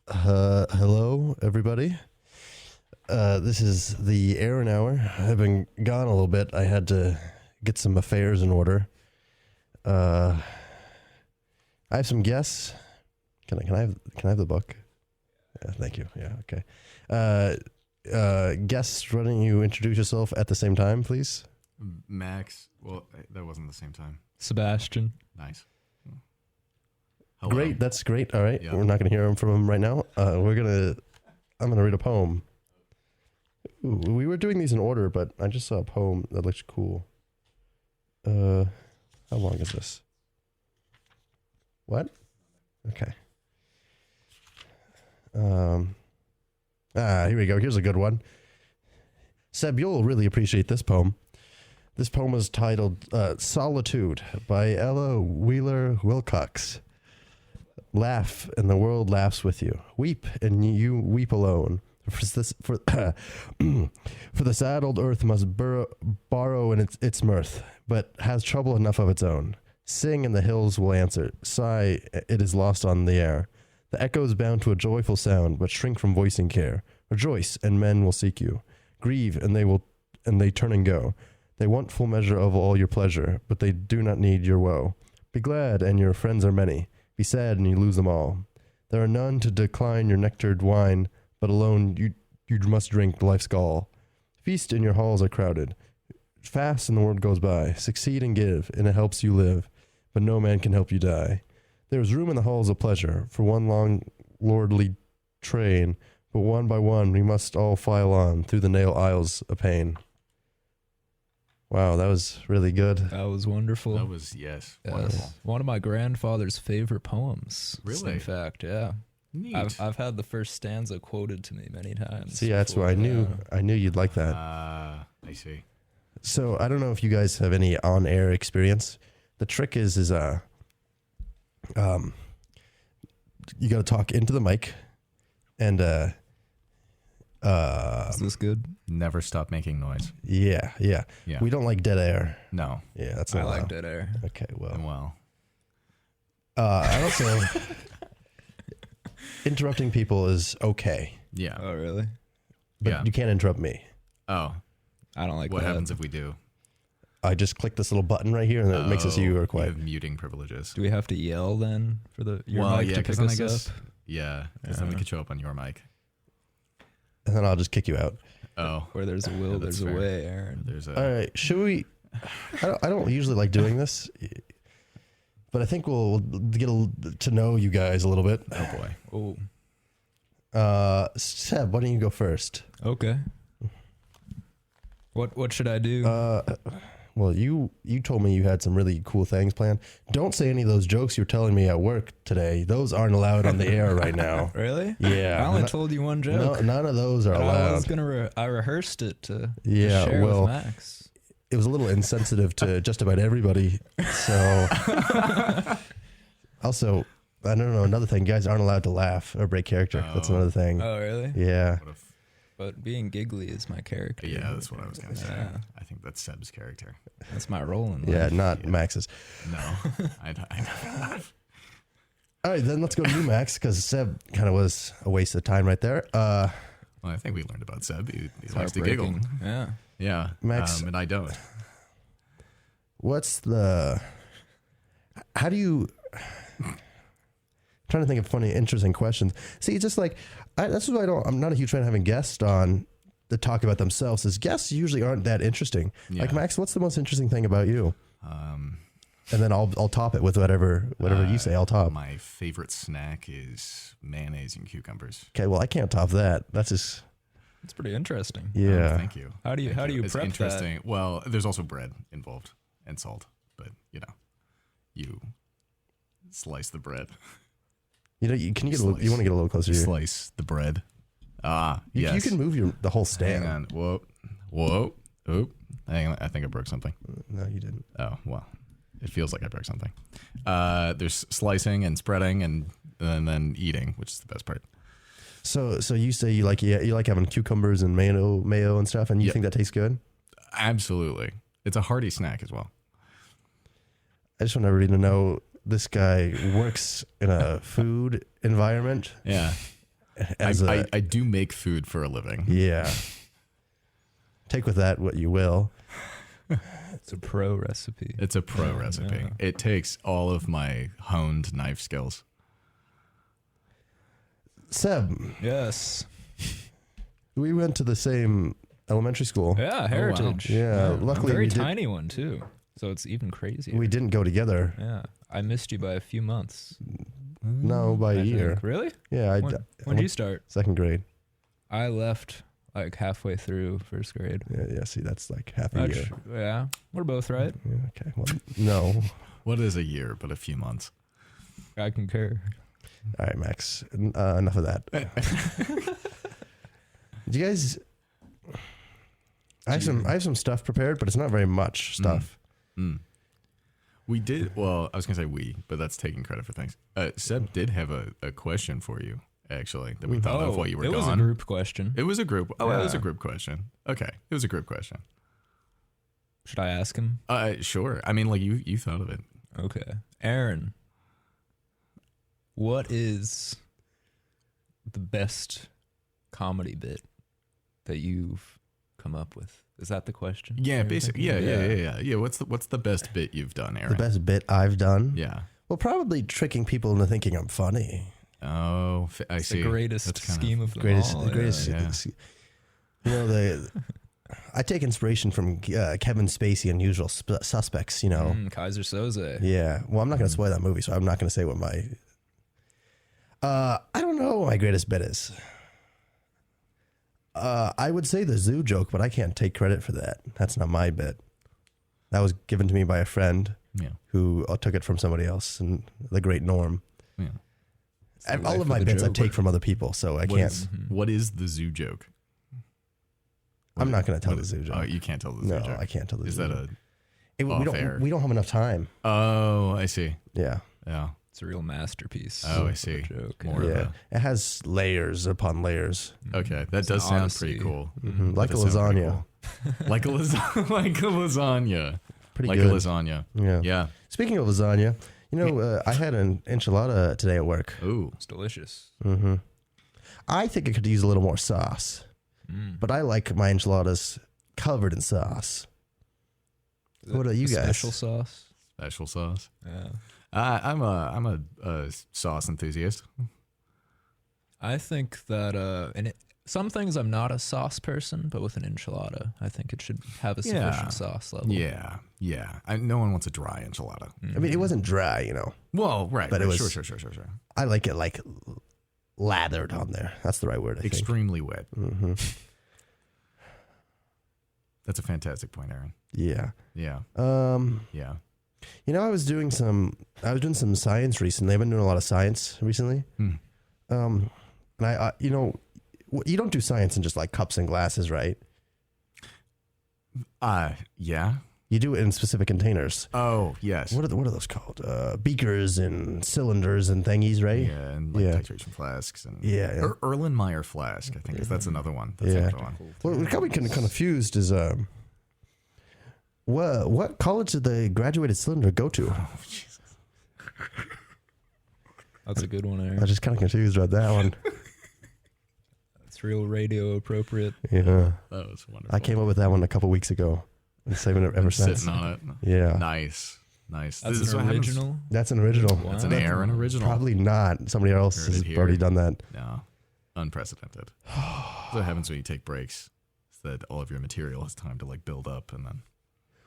Hello, everybody. This is the Aaron Hour. I've been gone a little bit. I had to get some affairs in order. I have some guests. Can I have the book? Yeah, thank you. Yeah, okay. Guests, why don't you introduce yourself at the same time, please? Max. Well, that wasn't the same time. Sebastian. Nice. Hello. Great, that's great. All right, Yeah. we're not going to hear from him right now. I'm gonna read a poem. Ooh, we were doing these in order, but I just saw a poem that looks cool. How long is this? What? Okay. Here we go. Here's a good one. Seb, you'll really appreciate this poem. This poem is titled Solitude by Ella Wheeler Wilcox. Laugh, and the world laughs with you. Weep, and you weep alone. For the sad old earth must borrow in its mirth, but has trouble enough of its own. Sing, and the hills will answer. Sigh, it is lost on the air. The echoes bound to a joyful sound, but shrink from voicing care. Rejoice, and men will seek you. Grieve, and they turn and go. They want full measure of all your pleasure, but they do not need your woe. Be glad, and your friends are many. Be sad, and you lose them all. There are none to decline your nectared wine, but alone you must drink life's gall. Feast, and your halls are crowded. Fast, and the world goes by. Succeed and give, and it helps you live, but no man can help you die. There is room in the halls of pleasure for one long lordly train, but one by one we must all file on through the nail aisles of pain. Wow, that was really good. That was wonderful. That was, yes, wonderful. One of my grandfather's favorite poems. Really? In fact, yeah. Neat. I've had the first stanza quoted to me many times. See, that's why I knew you'd like that. I see. So I don't know if you guys have any on-air experience. The trick is you got to talk into the mic, and Is this good? Never stop making noise. yeah. Yeah. We don't like dead air. No. Yeah, that's I not like allowed. dead air. Okay, well, Well. I also interrupting people is okay, Yeah. Oh, really? but Yeah. you can't interrupt me. Oh. I don't like What that. happens if we do? I just click this little button right here, and it makes it so you are You quiet. have muting privileges. Do we have to yell then for your Well, mic yeah, to 'cause pick then I us guess- up? Yeah, because then we Yeah. could show up on your mic. And then I'll just kick you out. Oh. Where there's a will, Yeah, that's there's a fair. way, Aaron. There's All a. right, should we? I don't usually like doing this, but I think we'll get to know you guys a little bit. Oh, boy. Oh, Seb, why don't you go first? okay. What should I do? Well, you told me you had some really cool things planned. Don't say any of those jokes you're telling me at work today. Those aren't allowed on the air right now. Really? Yeah, I only told you one joke. No, none of those are And allowed. I rehearsed it to Yeah, share well, with Max. it was a little insensitive to just about everybody. So, also, I don't know. Another thing, guys aren't allowed to laugh or break character. That's Oh. another thing. Oh, really? Yeah. What if, But being giggly is my character. yeah, that's what I was going to say. Yeah. I think that's Seb's character. That's my role in life. Yeah, not Yeah. Max's. No. I All right, then let's go to you, Max, because Seb kind of was a waste of time right there. Well, I think we learned about Seb. He It's likes to giggle. heartbreaking. Yeah. Yeah. Max- And I don't. How do you? Trying to think of funny, interesting questions. See, just like that's why I'm not a huge fan of having guests on to talk about themselves. Is guests usually aren't that interesting. Yeah. Like Max, what's the most interesting thing about you? Um, And then I'll top it with whatever you say. I'll top. My favorite snack is mayonnaise and cucumbers. Okay, well I can't top that. That's just It's pretty interesting. yeah. Thank you. How do you It's prep interesting. Well, there's also bread involved and salt, but you slice the bread. You know, you want to Slice. get a little closer here. Slice the bread. You can move the whole stand. Hang on. Whoa. Oop. Hang on. I think I broke something. No, you didn't. Oh, well. It feels like I broke something. There's slicing and spreading and then eating, which is the best part. So you say you like having cucumbers and mayo and stuff, and you Yep. think that tastes good? Absolutely. It's a hearty snack as well. I just want everybody to know this guy works in a food environment. Yeah. as I do make food for a living. yeah. Take with that what you will. It's a pro recipe. It's a pro recipe. yeah. It takes all of my honed knife skills. Seb, Yes. we went to the same elementary school. Yeah, Heritage. Yeah, luckily very we did- tiny one too. So it's even crazier. We didn't go together. yeah, I missed you by a few months. No, by a I year. think. Really? Yeah, I When did you start? second grade. I left like halfway through first grade. Yeah, see, that's like half a year. Yeah, we're both right. Yeah, okay. Well, no. What is a year but a few months? I concur. All right, Max. Enough of that. Do you guys? I have some stuff prepared, but it's not very much stuff. We did. Well, I was gonna say we, but that's taking credit for things. Seb did have a question for you, actually, that we thought of while you were it gone. was a group question. It was a group. Oh, it was a Yeah. group question. Okay, it was a group question. Should I ask him? Sure. I mean, like you thought of it. Okay, Aaron. What is the best comedy bit that you've come up with? Is that the question? Yeah, You're basically. thinking? Yeah. What's the best bit you've done, Aaron? The best bit I've done. Yeah. Well, probably tricking people into thinking I'm funny. Oh, I It's see. the greatest That's kinda- scheme of them Greatest, all. the greatest. yeah. You know, I take inspiration from Kevin Spacey and Usual Suspects. You know. Kaiser Soze. Yeah. Well, I'm not going to spoil that movie, so I'm not going to say what my. I don't know what my greatest bit is. I would say the zoo joke, but I can't take credit for that. That's not my bit. That was given to me by a friend Yeah. who took it from somebody else, and the great Norm. Yeah. the All life of of my the bits I joke. take from other people, so I What can't. is- what is the zoo joke? I'm not going to tell What- the zoo joke. Oh, you can't tell the zoo No, joke. I can't tell the Is zoo that joke. a? We off air? don't have enough time. Oh, I see. Yeah. Yeah. It's a real masterpiece. Oh, I of a see. Joke. More of Yeah. It has layers upon layers. Okay, that It's does an sound odyssey. pretty cool. Like a That does sound pretty lasagna. cool. like a lasagna. Like a lasagna. Pretty like good. a lasagna. Yeah. Yeah. Speaking of lasagna, you know, I had an enchilada today at work. Ooh. It's delicious. Mm-hmm. I think it could use a little more sauce, but I like my enchiladas covered in sauce. Is What it about you a guys? Special sauce. Special sauce. Yeah. I'm a sauce enthusiast. I think that some things I'm not a sauce person, but with an enchilada, I think it should have a Yeah. sufficient sauce level. Yeah. Yeah. No one wants a dry enchilada. I mean, it wasn't dry, you know. Well, right. But it was- sure. I like it like lathered on there. That's the right word, I think. Extremely wet. Mm-hmm. That's a fantastic point, Aaron. Yeah. Yeah. Yeah. You know, I was doing some science recently. I've been doing a lot of science recently. Hmm. And I you know, you don't do science in just like cups and glasses, right? Yeah. You do it in specific containers. Oh, yes. What are those called? Beakers and cylinders and thingies, right? Yeah, and like Yeah. titration flasks and Yeah, yeah. Erlenmeyer flask. I think that's another one. That's Yeah. another one. What got me kind of confused is what college did the graduated cylinder go to? Oh, Jesus. That's a good one, I Aaron. was just kind of confused about that one. It's real radio appropriate. Yeah, That was wonderful. I came up with that one a couple weeks ago. Been saving it ever since. Sitting on it. Yeah, Nice. Nice. That's This is an what happens- original. that's an original. Wow. That's an Aaron original. Probably not. Somebody else Heard it has here. already done that. No. Unprecedented. That's what happens when you take breaks. Is that all of your material has time to like build up and then.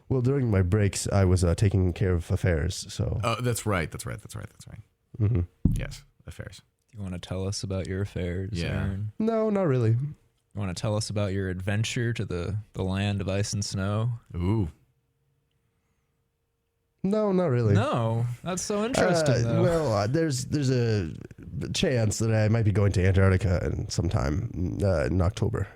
Well, during my breaks, I was taking care of affairs. So, Oh, that's right. Mhm. Yes, affairs. Do you want to tell us about your affairs, Yeah. Aaron? No, not really. You want to tell us about your adventure to the land of ice and snow? Ooh. No, not really. No, that's so interesting. though. Well, there's a chance that I might be going to Antarctica in sometime in October.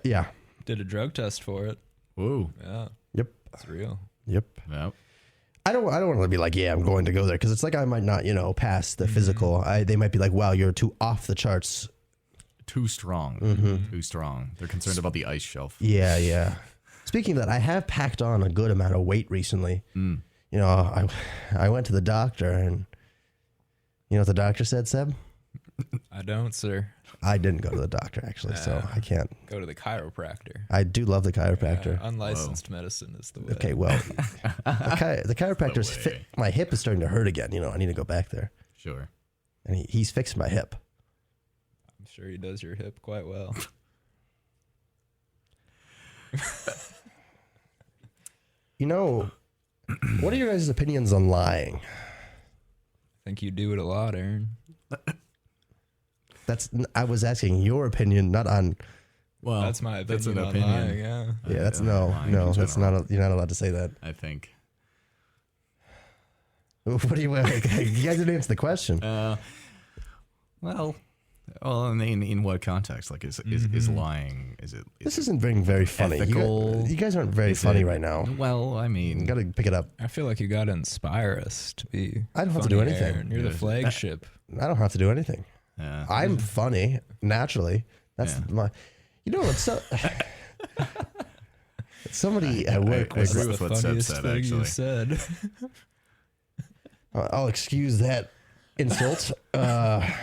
Yeah. Did a drug test for it. Whoa. Yeah, Yep. it's real. Yep. Yep. I don't want to be like, yeah, I'm going to go there, because it's like I might not, pass the physical. They might be like, wow, you're too off the charts. Too strong. Mm-hmm. Too strong. They're concerned about the ice shelf. Yeah, yeah. Speaking of that, I have packed on a good amount of weight recently. Mm. I went to the doctor, and You know what the doctor said, Seb? I don't, sir. I didn't go to the doctor actually, so I can't. Go to the chiropractor. I do love the chiropractor. Unlicensed medicine is the way. Okay, well, the chiropractor's The way. my hip is starting to hurt again. I need to go back there, Sure. and he's fixed my hip. I'm sure he does your hip quite well. What are your guys' opinions on lying? I think you do it a lot, Aaron. I was asking your opinion, not on. Well, That's my opinion. That's an on opinion. lying, yeah. Yeah, that's lying in that's general. not. You're not allowed to say that. I think. What do you? You guys didn't answer the question. Well, in what context? Like, is lying? Is it? This isn't being very funny. ethical? You guys aren't very Is funny it- right now. Well, I mean, You got to pick it up. I feel like you got to inspire us to be. I don't have to do funny, anything. Aaron. You're the Yeah. flagship. I don't have to do anything. yeah. I'm funny naturally. That's Yeah. my. It's so. Somebody at work I was. agree That's with the what Seb funniest said, thing you actually. said. I'll excuse that insult. I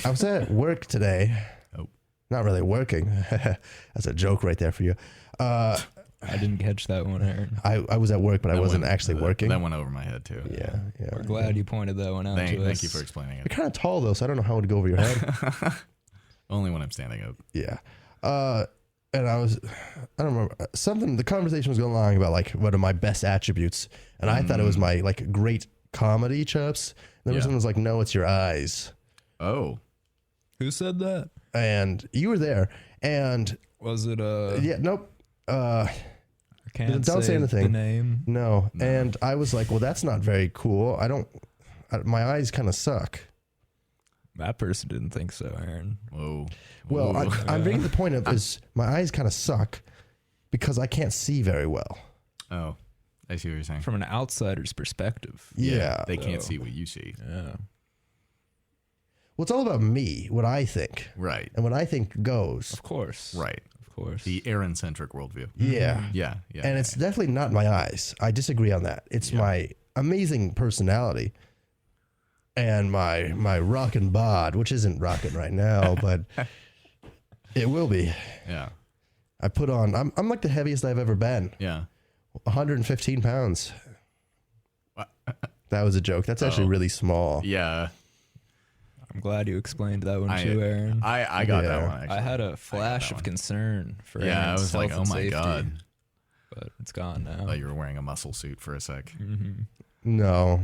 was at work today. Oh. Not really working. That's a joke right there for you. I didn't catch that one, Aaron. I was at work, but I That wasn't went- actually that- working. That went over my head too. Yeah. We're glad you pointed that one out to us. Thank you for explaining You're it. kind of tall though, so I don't know how it would go over your head. Only when I'm standing up. Yeah. And I don't remember something. The conversation was going along about like what are my best attributes, and I thought it was my like great comedy chops. And then Yeah. someone was like, "No, it's your eyes." Oh, Who said that? And you were there, and Was it yeah, nope. I can't don't say anything. The name. No. No. And I was like, well, that's not very cool. My eyes kind of suck. That person didn't think so, Aaron. whoa. Well, Whoa. I'm bringing the point up is my eyes kind of suck because I can't see very well. Oh, I see what you're saying. From an outsider's perspective. Yeah. They can't So- see what you see. Yeah. Well, it's all about me, what I think. Right. And what I think goes. Of course. Right. Of course. The Aaron-centric worldview. Yeah. Yeah. Yeah. And it's definitely not my eyes. I disagree on that. It's Yeah. my amazing personality and my rockin' bod, which isn't rocking right now, but it will be. yeah. I put on, I'm like the heaviest I've ever been, Yeah. 115 pounds. What? That was a joke. That's actually Oh. really small. Yeah. I'm glad you explained that one too, Aaron. I got that Yeah. one. Actually. I had a flash that of one. concern for Yeah. I Aaron's was like, health oh and my safety, god. but it's gone now. I thought you were wearing a muscle suit for a sec. Mm-hmm. No.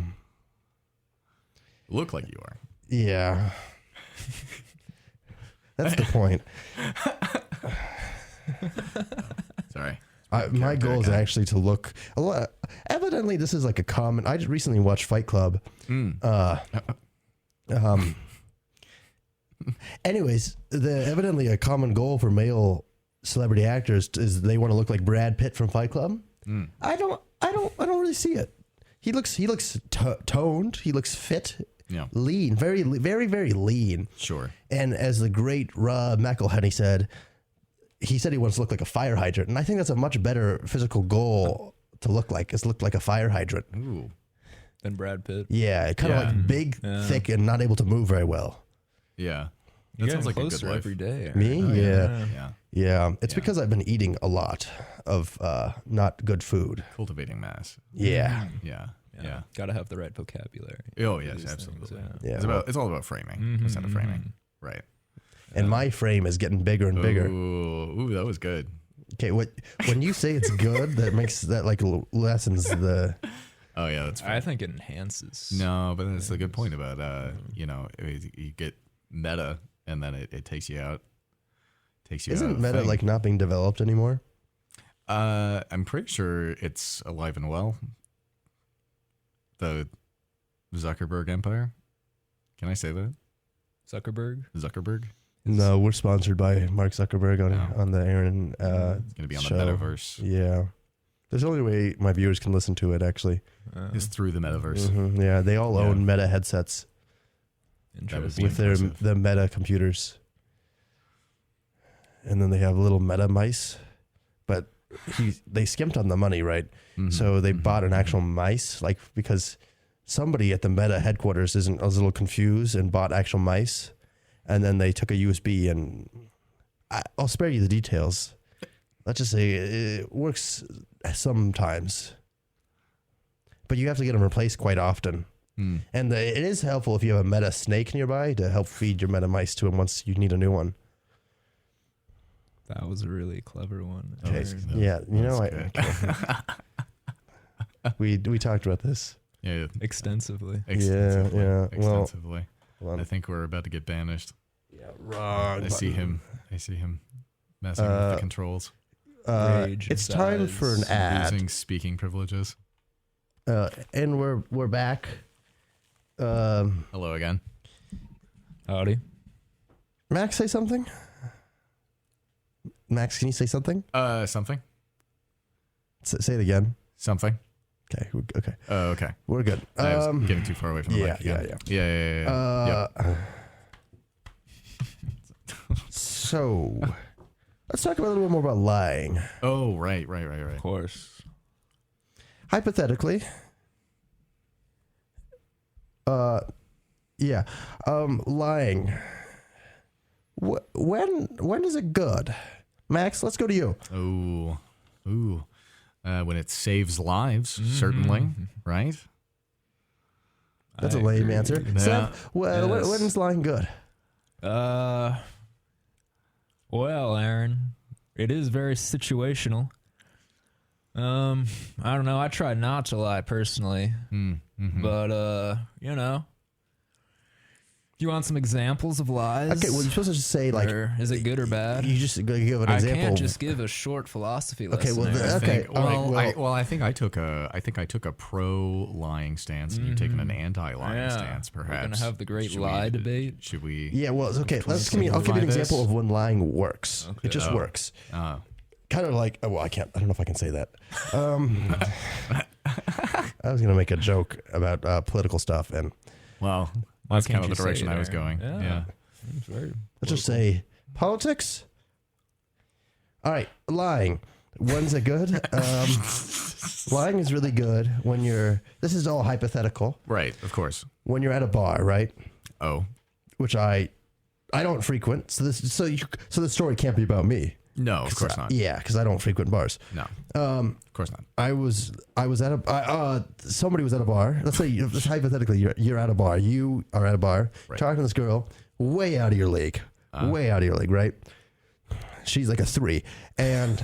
Look like you are. Yeah. That's the point. Sorry. My goal is again. actually to look a lot. Evidently, this is like a common. I just recently watched Fight Club. Anyways, evidently a common goal for male celebrity actors is they want to look like Brad Pitt from Fight Club. I don't really see it. He looks toned. He looks fit, Yeah. lean, very, very, very lean. Sure. And as the great Rob McElhenney said, he wants to look like a fire hydrant, and I think that's a much better physical goal to look like. Is look like a fire hydrant. Ooh. Then Brad Pitt. Yeah, kind of Yeah. like big, Yeah. thick, and not able to move very well. Yeah. You're That sounds like getting a good closer life. every day. Aaron. Me? Oh, Yeah. Yeah. Yeah, it's Yeah. because I've been eating a lot of not good food. Cultivating mass. Yeah, Yeah. Yeah. Gotta have the right vocabulary. Oh for yes, these absolutely. things, yeah. It's all about framing. Mhm, Instead of framing. mhm. Right. And my frame is getting bigger and bigger. Ooh, that was good. Okay, when you say it's good, that makes that like lessens the. Oh yeah, that's I think it enhances. no, but that's a good point about you get meta and then it takes you out. Takes you out Isn't of the meta thing. like not being developed anymore? I'm pretty sure it's alive and well. The Zuckerberg empire. Can I say that? Zuckerberg. Zuckerberg? No, we're sponsored by Mark Zuckerberg No. on the Aaron. It's gonna be on show. the metaverse. Yeah, there's the only way my viewers can listen to it. Actually, Is through the metaverse. Mhm, yeah, they all Yeah. own Meta headsets Interesting. with their impressive. the Meta computers, and then they have little Meta mice. But they skimped on the money, right? Mhm. So they Mhm. bought an Mhm. actual mice, like because somebody at the Meta headquarters was a little confused and bought actual mice, and then they took a USB and I'll spare you the details. Let's just say it works sometimes, but you have to get them replaced quite often. And it is helpful if you have a Meta snake nearby to help feed your Meta mice to them once you need a new one. That was a really clever one. Okay. That Yeah, you know, that's we talked about this. Yeah, Extensively. extensively. Yeah. Well, Extensively. hold on. I think we're about to get banished. Yeah, wrong. I see him messing with the controls. Rage It's time size, for an ad, Losing speaking privileges. and we're back. Hello again. Howdy. Max, say something. Max, can you say something? Something. Say it again. Something. Okay. Okay. Okay. We're good. I was getting too far away from the yeah, mic again. yeah. Yeah. So, let's talk about a little bit more about lying. Oh, right. Of course. Hypothetically, lying. When is it good? Max, let's go to you. Ooh. When it saves lives, certainly, right? That's I a lame agree. answer. Yeah. Seth, Yes. when's lying good? Well, Aaron, it is very situational. I don't know. I try not to lie personally, but you know, do you want some examples of lies? Okay, well, you're supposed to just say like, or is it good or bad? you just give an I example. can't just give a short philosophy Okay, lesson. well, Aaron. okay. I think I took a pro lying stance, and you've taken an anti lying Yeah. stance. We're Perhaps gonna have the great Should lie we- debate. Should we? Yeah, well, okay. I'll give you an simplify example this? of when lying works. Okay. It just works. Uh, Kind of like, well, I don't know if I can say that. I was gonna make a joke about political stuff, and well, Why that's kind can't of the you say direction it, I was Aaron? going. Yeah. Yeah. It's very let's just say politics. All right, lying. When's it good? Lying is really good when you're. This is all hypothetical. Right. Of course. When you're at a bar, right? Oh. Which I don't frequent. So the story can't be about me. No, of course not. Yeah, because I don't frequent bars. No. Of course not. I was at a somebody was at a bar. Let's say just hypothetically you're at a bar. You are at a bar Right. talking to this girl way out of your league. Way out of your league, right? She's like a 3 and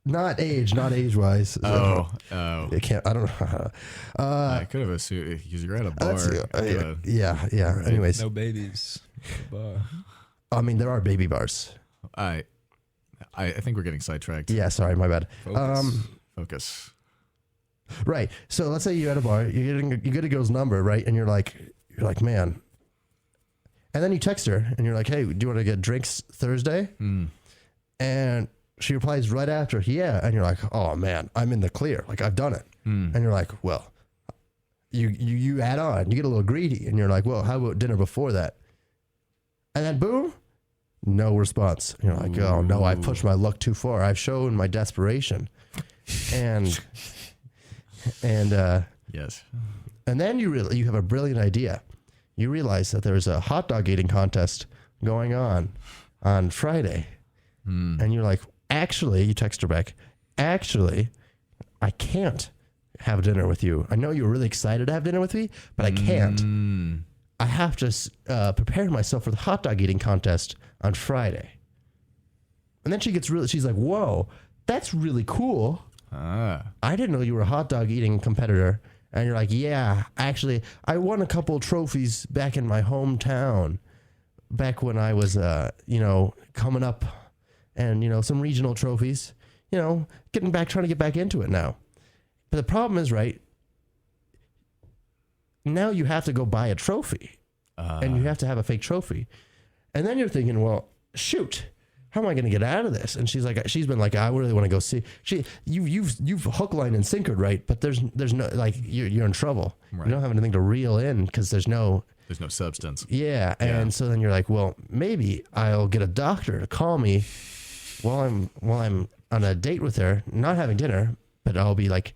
not age wise. Oh. I can't. I don't know. I could have assumed because you're at a bar. Yeah. Anyways, no babies. at the bar. I mean there are baby bars. I think we're getting sidetracked. Yeah, sorry, my bad. Focus. Focus. Right. So let's say you're at a bar, you get a girl's number, right? And you're like, man. And then you text her and you're like, hey, do you want to get drinks Thursday? And she replies right after, yeah. And you're like, oh man, I'm in the clear. Like I've done it. And you're like, well, you add on, you get a little greedy and you're like, well, how about dinner before that? And then boom, no response. And you're like, oh no, I pushed my luck too far. I've shown my desperation. And Yes. and then you have a brilliant idea. You realize that there's a hot dog eating contest going on Friday. And you're like, actually, you text her back, actually, I can't have dinner with you. I know you're really excited to have dinner with me, but I can't. I have to prepare myself for the hot dog eating contest on Friday. And then she's like, whoa, that's really cool. I didn't know you were a hot dog eating competitor. And you're like, yeah, actually, I won a couple trophies back in my hometown back when I was, coming up and, some regional trophies, trying to get back into it now. But the problem is, right, now you have to go buy a trophy and you have to have a fake trophy. And then you're thinking, well, shoot, how am I going to get out of this? And she's been like, I really want to go see. You've hook, line, and sinkered, right? But there's no, like, you're in trouble. Right. You don't have anything to reel in because there's no substance. Yeah. And so then you're like, well, maybe I'll get a doctor to call me while I'm on a date with her, not having dinner, but I'll be like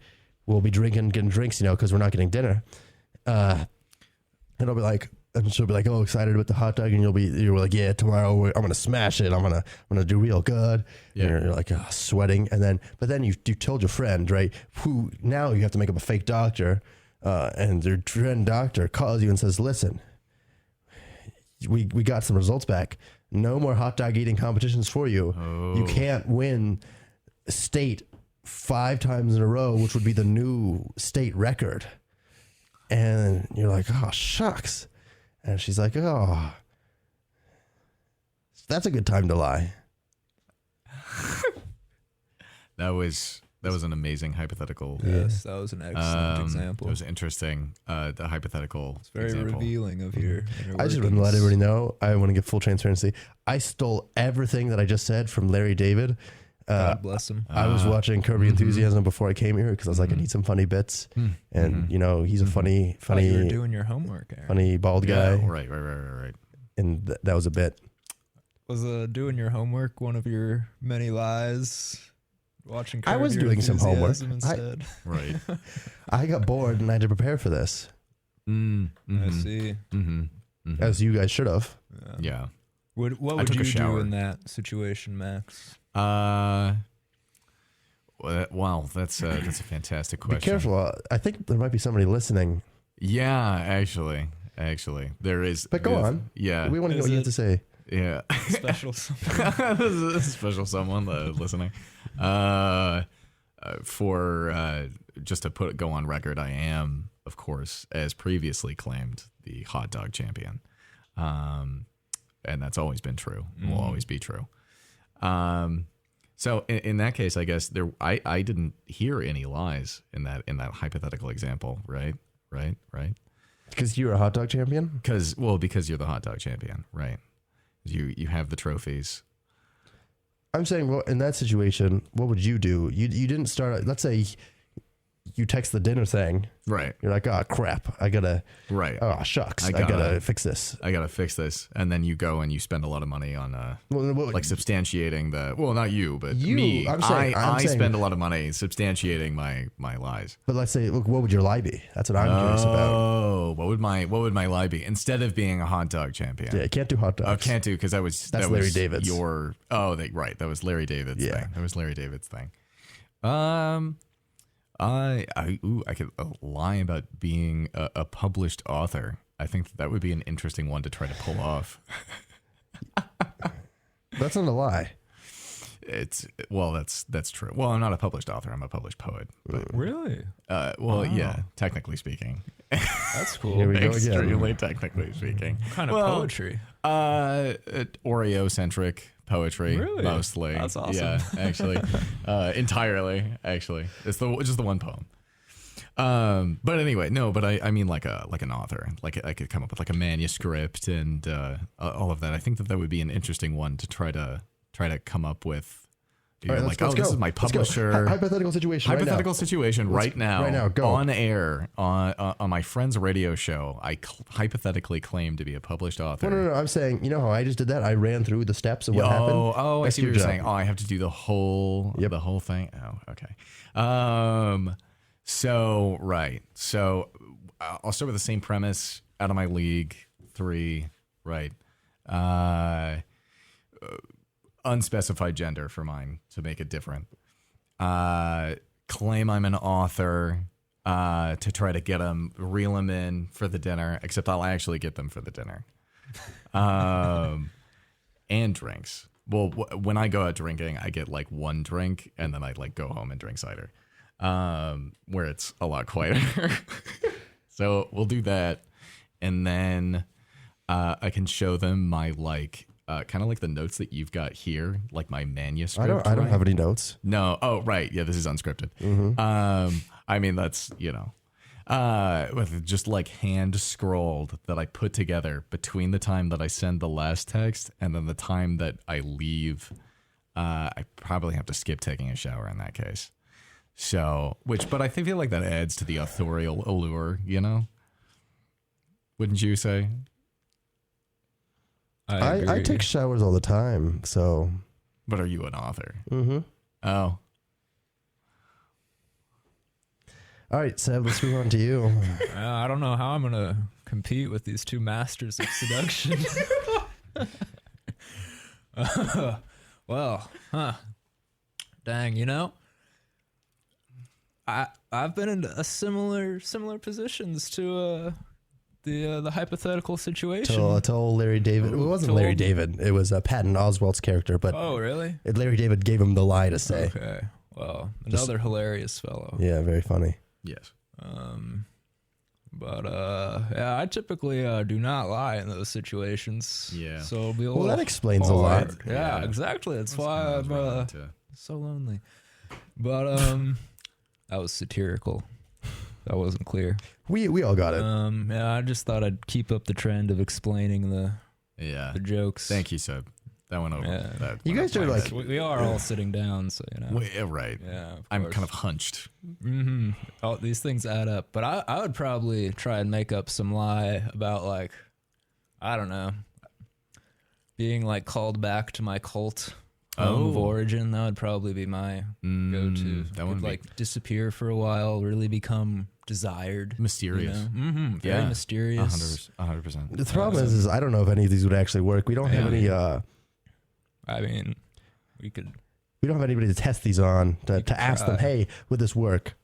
we'll be getting drinks, because we're not getting dinner. And I'll be like, and she'll be like, oh, excited about the hot dog, and you're like, yeah, tomorrow I'm gonna smash it. I'm gonna do real good. Yeah. And you're like sweating, but then you told your friend, right? Who now you have to make up a fake doctor, and your friend doctor calls you and says, listen, we got some results back. No more hot dog eating competitions for you. Oh. You can't win state 5 times in a row, which would be the new state record. And you're like, oh, shucks. And she's like, oh, that's a good time to lie. That was an amazing hypothetical. Yes, that was an excellent example. It was interesting. The hypothetical. It's very example. revealing of your inner I just want to let everybody know, I want to give full transparency. I stole everything that I just said from Larry David. God bless him. I was watching Curb Your Enthusiasm before I came here because I was like, I need some funny bits. And, he's a funny, You were doing your homework, Aaron. funny bald guy. Yeah, right. And that was a bit. Was doing your homework one of your many lies? Watching I Curb was Your doing some homework. Enthusiasm instead. Right. I got bored and I had to prepare for this, I see. as you guys should have. Yeah. What I would took a you do shower. in that situation, Max? Wow, that's a fantastic question. Be careful. I think there might be somebody listening. Yeah, actually, there is. But go on. Yeah, We want to know Is what you have it- to say. yeah. Special. This is a special someone listening. For just to go on record, I am, of course, as previously claimed, the hot dog champion, and that's always been true. And will always be true. So in that case, I guess I didn't hear any lies in that hypothetical example, right? Because you're a hot dog champion? Because you're the hot dog champion, right? You have the trophies. I'm saying, well, in that situation, what would you do? You didn't start, let's say you text the dinner thing. Right. You're like, oh, crap. I gotta, Right. oh, shucks. I gotta fix this. I gotta fix this. And then you go and you spend a lot of money on Well, like substantiating not you, but You, me. I'm saying- I saying- spend a lot of money substantiating my lies. but let's say, look, what would your lie be? That's what I'm curious about. Oh, what would my lie be? Instead of being a hot dog champion. Yeah, you can't do hot dogs. Oh, can't do because that was Larry David's. That was Larry David's Yeah. thing. That was Larry David's thing. I could lie about being a published author. I think that would be an interesting one to try to pull off. That's not a lie. That's true. Well, I'm not a published author. I'm a published poet. But Really? yeah, technically speaking. That's cool. Here we go again. Extremely technically speaking. What kind of Well, poetry? Oreo-centric poetry, Really? mostly. That's awesome. Yeah, actually, entirely. Actually, it's just the one poem. But anyway, no. But I mean, like an author. Like I could come up with like a manuscript and all of that. I think that would be an interesting one to try to come up with. All right, like, let's this go. is my Let's go. publisher. Hypothetical situation. Hypothetical situation right now, go. on air on my friend's radio show. I hypothetically claim to be a published author. No. I'm saying, you know how I just did that? I ran through the steps of what happened. Oh, I That's see what your you're job. saying. Oh, I have to do the whole thing. Oh, okay. So right. So I'll start with the same premise. Out of my league, 3. Right. Unspecified gender for mine to make it different. Claim I'm an author to try to reel them in for the dinner, except I'll actually get them for the dinner. And drinks. Well, when I go out drinking, I get like 1 drink and then I like go home and drink cider, where it's a lot quieter. So we'll do that. And then I can show them my kind of like the notes that you've got here, like my manuscript. I don't have any notes. No. Oh, right. Yeah, this is unscripted. I mean, that's, with just like hand scrolled that I put together between the time that I send the last text and then the time that I leave. I probably have to skip taking a shower in that case. So, but I feel like that adds to the authorial allure, Wouldn't you say? I agree. take showers all the time, so. But are you an author? Mm-hmm. Oh. All right, Seb, let's move on to you. I don't know how I'm gonna compete with these two masters of seduction. Well, dang, you know, I've been in a similar positions to the hypothetical situation. To old Larry David. Well, it wasn't To Larry old- David. It was Patton Oswalt's character, but Oh, really? Larry David gave him the lie to say. Okay. Well, Just- another hilarious fellow. Yeah, very funny. Yes. But yeah, I typically do not lie in those situations. Yeah. So it'll be a Well, little that explains a lot. hard. Yeah, Yeah. exactly. That's That's why kinda what I I'm was running into. so lonely. But that was satirical. That wasn't clear. We all got it. Yeah, I just thought I'd keep up the trend of explaining the Yeah. jokes. Thank you, Seb. That went over. Yeah. That You went guys over are my like- head. We are all sitting down, so you know. Wait, yeah, right. Yeah, I'm course. kind of hunched. Mm-hmm. Oh, these things add up. But I would probably try and make up some lie about, like, I don't know, being like called back to my cult home of Oh. origin. That would probably be my go-to. That Could, would like disappear for a while, really become desired. mysterious. Mm-hmm. Very Yeah. mysterious. 100%. The problem is I don't know if any of these would actually work. We don't have any. I mean, we could We don't have anybody to test these on could to ask them, try. hey, would this work?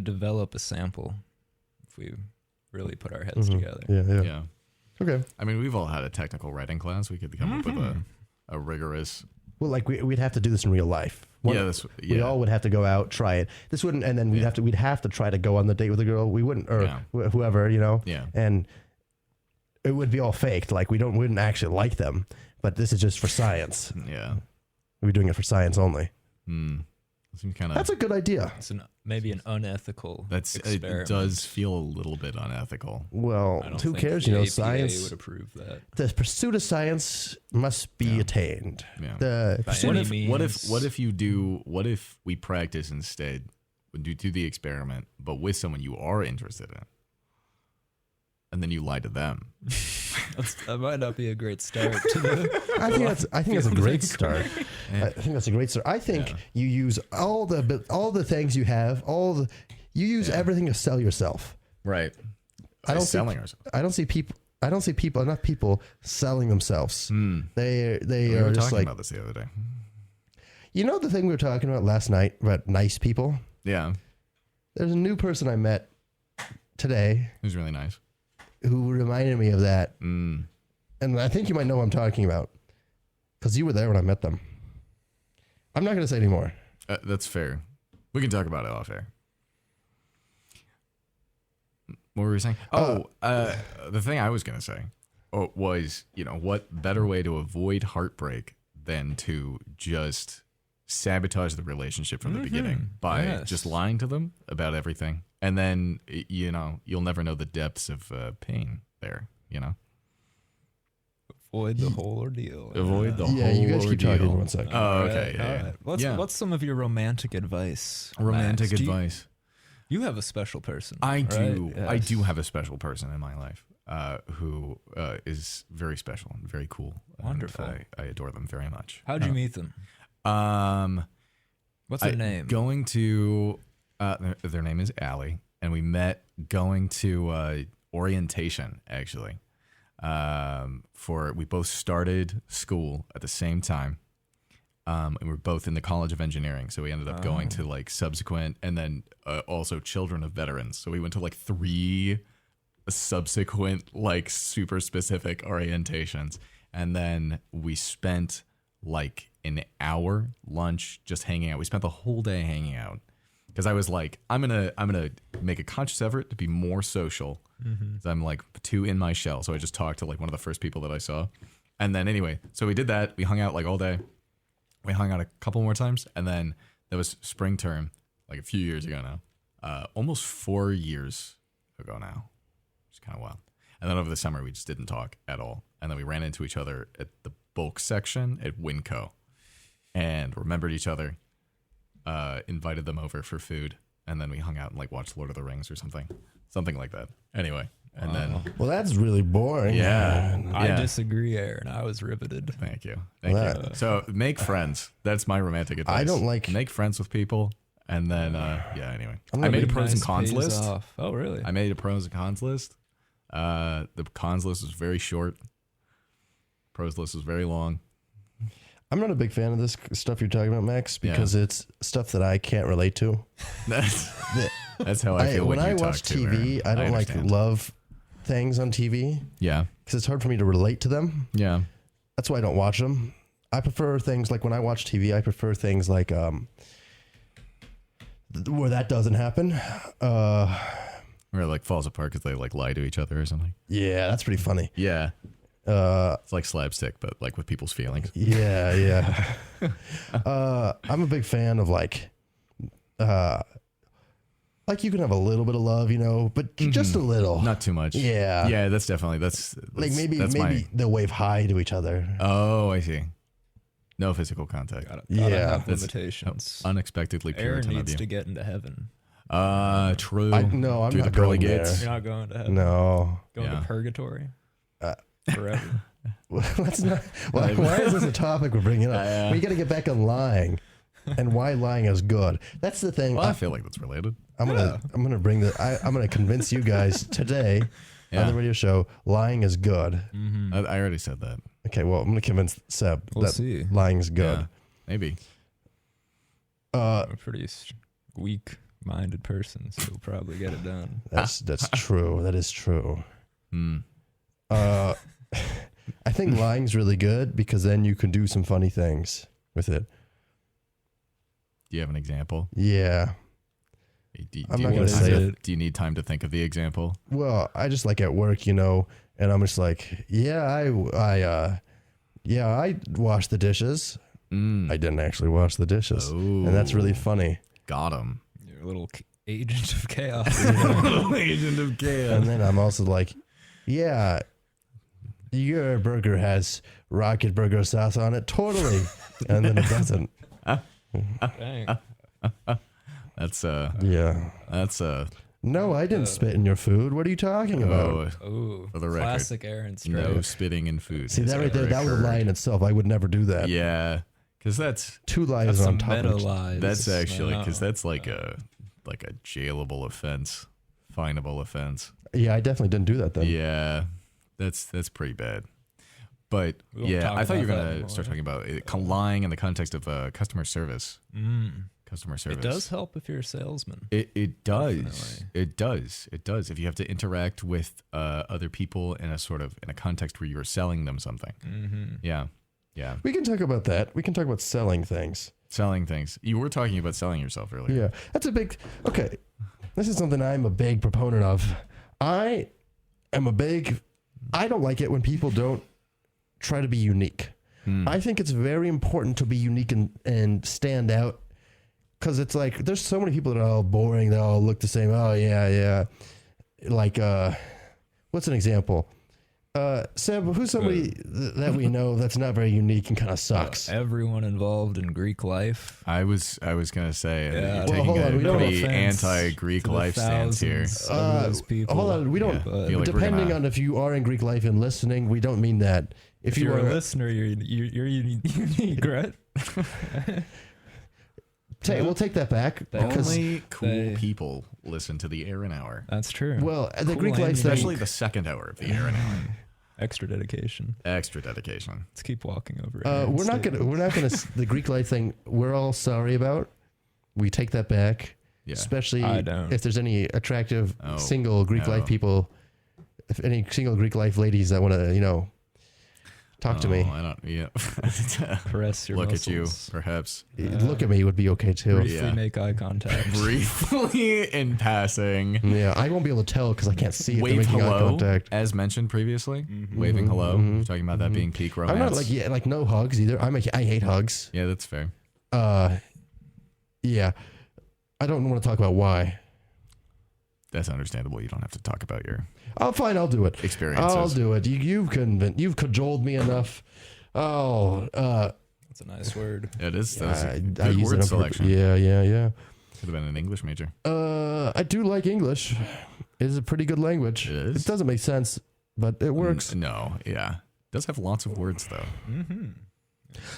develop a sample if we really put our heads Mhm. together. Yeah. Yeah. Okay. I mean, we've all had a technical writing class. We could come up with a rigorous. Well, like we'd have to do this in real life. Yeah, We all would have to go out, try it. This wouldn't, and then we'd have to try to go on the date with a girl. We wouldn't, or Yeah. whoever, you know. Yeah. And it would be all faked. Like we wouldn't actually like them. But this is just for science. Yeah. We're doing it for science only. Seems kind of. That's a good idea. It's maybe an unethical It experiment. does feel a little bit unethical. Well, I don't who think cares? the You know, APA science. would approve that. The pursuit of science must be Yeah. attained. Yeah. The By pursuit any of, means. What if we practice instead? Do the experiment, but with someone you are interested in, and then you lie to them. That might not be a great start to the. I think that's a great start. Yeah. I think that's a great start. I think you use all the things you have, you use everything to sell yourself. Right. I don't selling think- ourselves. I don't see people enough people selling themselves. They We are were just talking like, about this the other day. you know, the thing we were talking about last night about nice people. Yeah, There's a new person I met today it was really nice. who reminded me of that, Mm. and I think you might know what I'm talking about because you were there when I met them. I'm not going to say anymore. That's fair. We can talk about it off air. What were we saying? The thing I was going to say was, what better way to avoid heartbreak than to just sabotage the relationship from the beginning by Yes. just lying to them about everything. And then, you'll never know the depths of pain there, Avoid the whole ordeal. Avoid the Yeah, whole you guys keep talking ordeal. for 1 second. Oh, All okay. right, Yeah, all yeah. right. Yeah. What's some of your romantic advice? Romantic Max? advice. You have a special person. I do. right? I Yes. do have a special person in my life who is very special and very cool. And Wonderful. I adore them very much. How'd you meet them? What's I- their name? Going to their name is Allie, and we met going to orientation actually. We both started school at the same time. And we're both in the College of Engineering, so we ended up going to like subsequent, and then also Children of Veterans. So we went to like 3 subsequent like super specific orientations, and then we spent like an hour lunch just hanging out. We spent the whole day hanging out because I was like, I'm gonna make a conscious effort to be more social. 'Cause I'm like too in my shell, so I just talked to like one of the first people that I saw, and then anyway, so we did that. We hung out like all day. We hung out a couple more times, and then there was spring term, like a few years ago now, almost 4 years ago now. It's kind of wild. And then over the summer, we just didn't talk at all. And then we ran into each other at the bulk section at Winco, and remembered each other. Invited them over for food, and then we hung out and like watched Lord of the Rings or something like that. Anyway, and then Well, that's really boring. yeah, I yeah. disagree, Aaron. I was riveted. Thank you. Thank Well, you. So make friends. That's my romantic advice. I don't like- make friends with people And then, anyway. I'm I gonna made a make pros and cons pays list. off. Oh, really? I made a pros and cons list. The cons list was very short. Pros list was very long. I'm not a big fan of this stuff you're talking about, Max, because it's stuff that I can't relate to. That's how I feel when I you watch talk to TV, Aaron. I don't like understand. love things on TV Yeah. because it's hard for me to relate to them. Yeah. That's why I don't watch them. I prefer things like when I watch TV, I prefer things like where that doesn't happen. Or it like falls apart because they like lie to each other or something. Yeah, that's pretty funny. Yeah. It's like slapstick, but like with people's feelings. Yeah. I'm a big fan of like you can have a little bit of love, but just a little. Not too much. Yeah. Yeah, that's definitely that's Like maybe my, they'll wave hi to each other. Oh, I see. No physical contact. Gotta Yeah. have That's limitations. Unexpectedly Aaron Puritan of needs you. to get into heaven. True. No, I'm Through not the pearly going gates. You're not going to heaven. No. Going Yeah. to purgatory Uh, forever. Let's not. Why is this a topic we're bringing up? We got to get back on lying, and why lying is good. That's the thing. Well, I feel like that's related. I'm gonna bring I'm gonna convince you guys today on the radio show. Lying is good. Mm-hmm. I already said that. Okay, well, I'm gonna convince Seb We'll that see. lying is good. Yeah, maybe. I'm a pretty weak-minded person, so we'll probably get it done. That's true. That is true. Hmm. I think lying's really good because then you can do some funny things with it. Do you have an example? Yeah. I'm not gonna say it. Do you need time to think of the example? Well, I just like at work, and I'm just like, I washed the dishes. I didn't actually wash the dishes, and that's really funny. Got him. You're a little agent of chaos. Agent of chaos. And then I'm also like, yeah, your burger has rocket burger sauce on it, totally, and then it doesn't. Dang. That's Yeah. No, I didn't spit in your food. What are you talking about? Oh, For the record, classic Aaron no Strike. spitting in food. See has that right there? ever That was a lie occurred. in itself. I would never do that. Yeah, because that's Two lies That's on some top meta of each. lies. that's actually because No. that's like a jailable offense, finable offense. Yeah, I definitely didn't do that then. Yeah, that's pretty bad. But We won't yeah, talk I thought you were about that gonna anymore. start talking about lying in the context of customer service. Customer service. It does help if you're a salesman. It does. Definitely. It does. If you have to interact with other people in a context where you're selling them something. Yeah. We can talk about that. We can talk about selling things. Selling things. You were talking about selling yourself earlier. Yeah, that's a big. Okay, this is something I'm a big proponent of. I don't like it when people don't try to be unique. I think it's very important to be unique and stand out. Because it's like, there's so many people that are all boring. They all look the same. Oh, yeah. Like, what's an example? Seb, who's somebody that we know that's not very unique and kind of sucks? Everyone involved in Greek life. I was gonna say Yeah. you're Well, taking hold on, we a don't- pretty offense anti-Greek to the life stance here. thousands of those people. Hold on, we don't. Yeah. But Feel like we're Depending gonna- on if you are in Greek life and listening, we don't mean that. if you're a listener, you're unique, right? We'll take that back. Because, Only cool they- people listen to the Aaron Hour, That's true. well, the Cool Greek and life especially thing. the second hour of the Aaron Hour. Extra dedication. Extra dedication. Let's keep walking over. We're not gonna. The Greek life thing. We're all sorry about. We take that back. Yeah. Especially I don't. if there's any attractive Oh, single Greek no. life people. If any single Greek life ladies that want to, talk to me, I don't. Yeah. Caress your Look muscles. at you, perhaps. look at me would be okay too. Briefly Yeah. make eye contact. Briefly in passing. Yeah, I won't be able to tell because I can't see if they're Wave making eye hello, contact. as mentioned previously. Waving hello. We're talking about that being peak romance. I'm not like no hugs either. I hate hugs. Yeah, that's fair. Yeah, I don't want to talk about why. That's understandable. You don't have to talk about your Oh, fine, I'll do it. experiences. I'll do it. You've cajoled me enough. Oh, That's a nice word. It is. That's a I good use word it selection. Yeah. Could have been an English major. I do like English. It's a pretty good language. It is? It doesn't make sense, but it works. No, yeah. It does have lots of words though.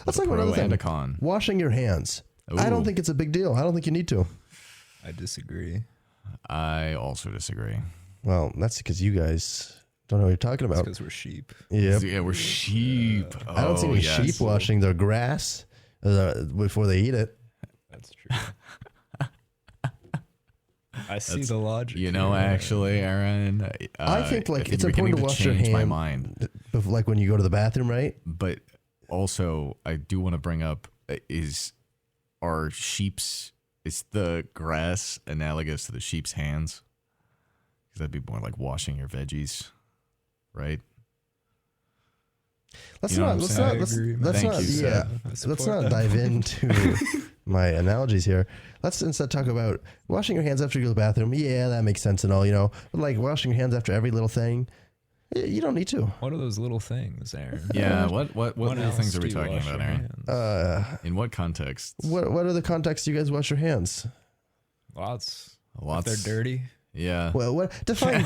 Let's a talk about pro another and thing. a con. Washing your hands. I Ooh. don't think it's a big deal. I don't think you need to. I disagree. I also disagree. Well, that's because you guys don't know what you're talking about. Because we're sheep. Yep. Yeah, we're sheep. I don't see any yes. sheep washing their grass before they eat it. That's true. I see the logic. You know, here. actually, Aaron, I think like it's you're important to beginning wash your change my hand, mind. like when you go to the bathroom, right? But also, I do want to bring up is the grass analogous to the sheep's hands? Because that'd be more like washing your veggies, right? Let's You know not. what I'm Let's saying? not. I Let's, agree, man. let's Thank not. you, sir. Yeah. I Let's support not that. dive into my analogies here. Let's instead talk about washing your hands after you go to the bathroom. Yeah, that makes sense and all, you know. But like washing your hands after every little thing, you don't need to. What are those little things, Aaron? Yeah. What little else things are do we you talking wash about, your Aaron? hands? In what context? What are the contexts you guys wash your hands? Lots. Lots. If they're dirty. Yeah. Well, what define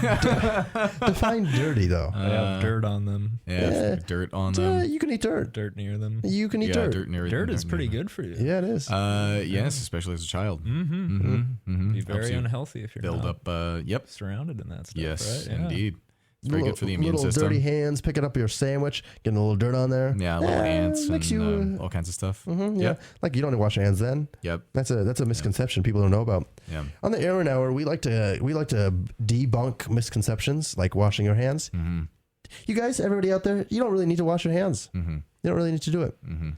dirty though? They have dirt on them. Yeah. Dirt on them. You can eat dirt. Dirt near them. You can eat Yeah, dirt. dirt near Dirt is near pretty them. good for you. Yeah, it is. Yes, especially as a child. Mm-hmm. Mm-hmm. Mm-hmm. Be Helps very you unhealthy if you're build not up. Yep. surrounded in that stuff. Yes, right? Yeah. indeed. It's very good for the immune little system. dirty hands picking up your sandwich, getting a little dirt on there. Yeah, little ants makes and you. all kinds of stuff. Yeah, Yep. like you don't need to wash your hands then. Yep. That's a misconception people don't know about. Yeah. On the Aaron Hour, we like to debunk misconceptions like washing your hands. Mm-hmm. You guys, everybody out there, you don't really need to wash your hands. Mm-hmm. You don't really need to do it. Mm-hmm.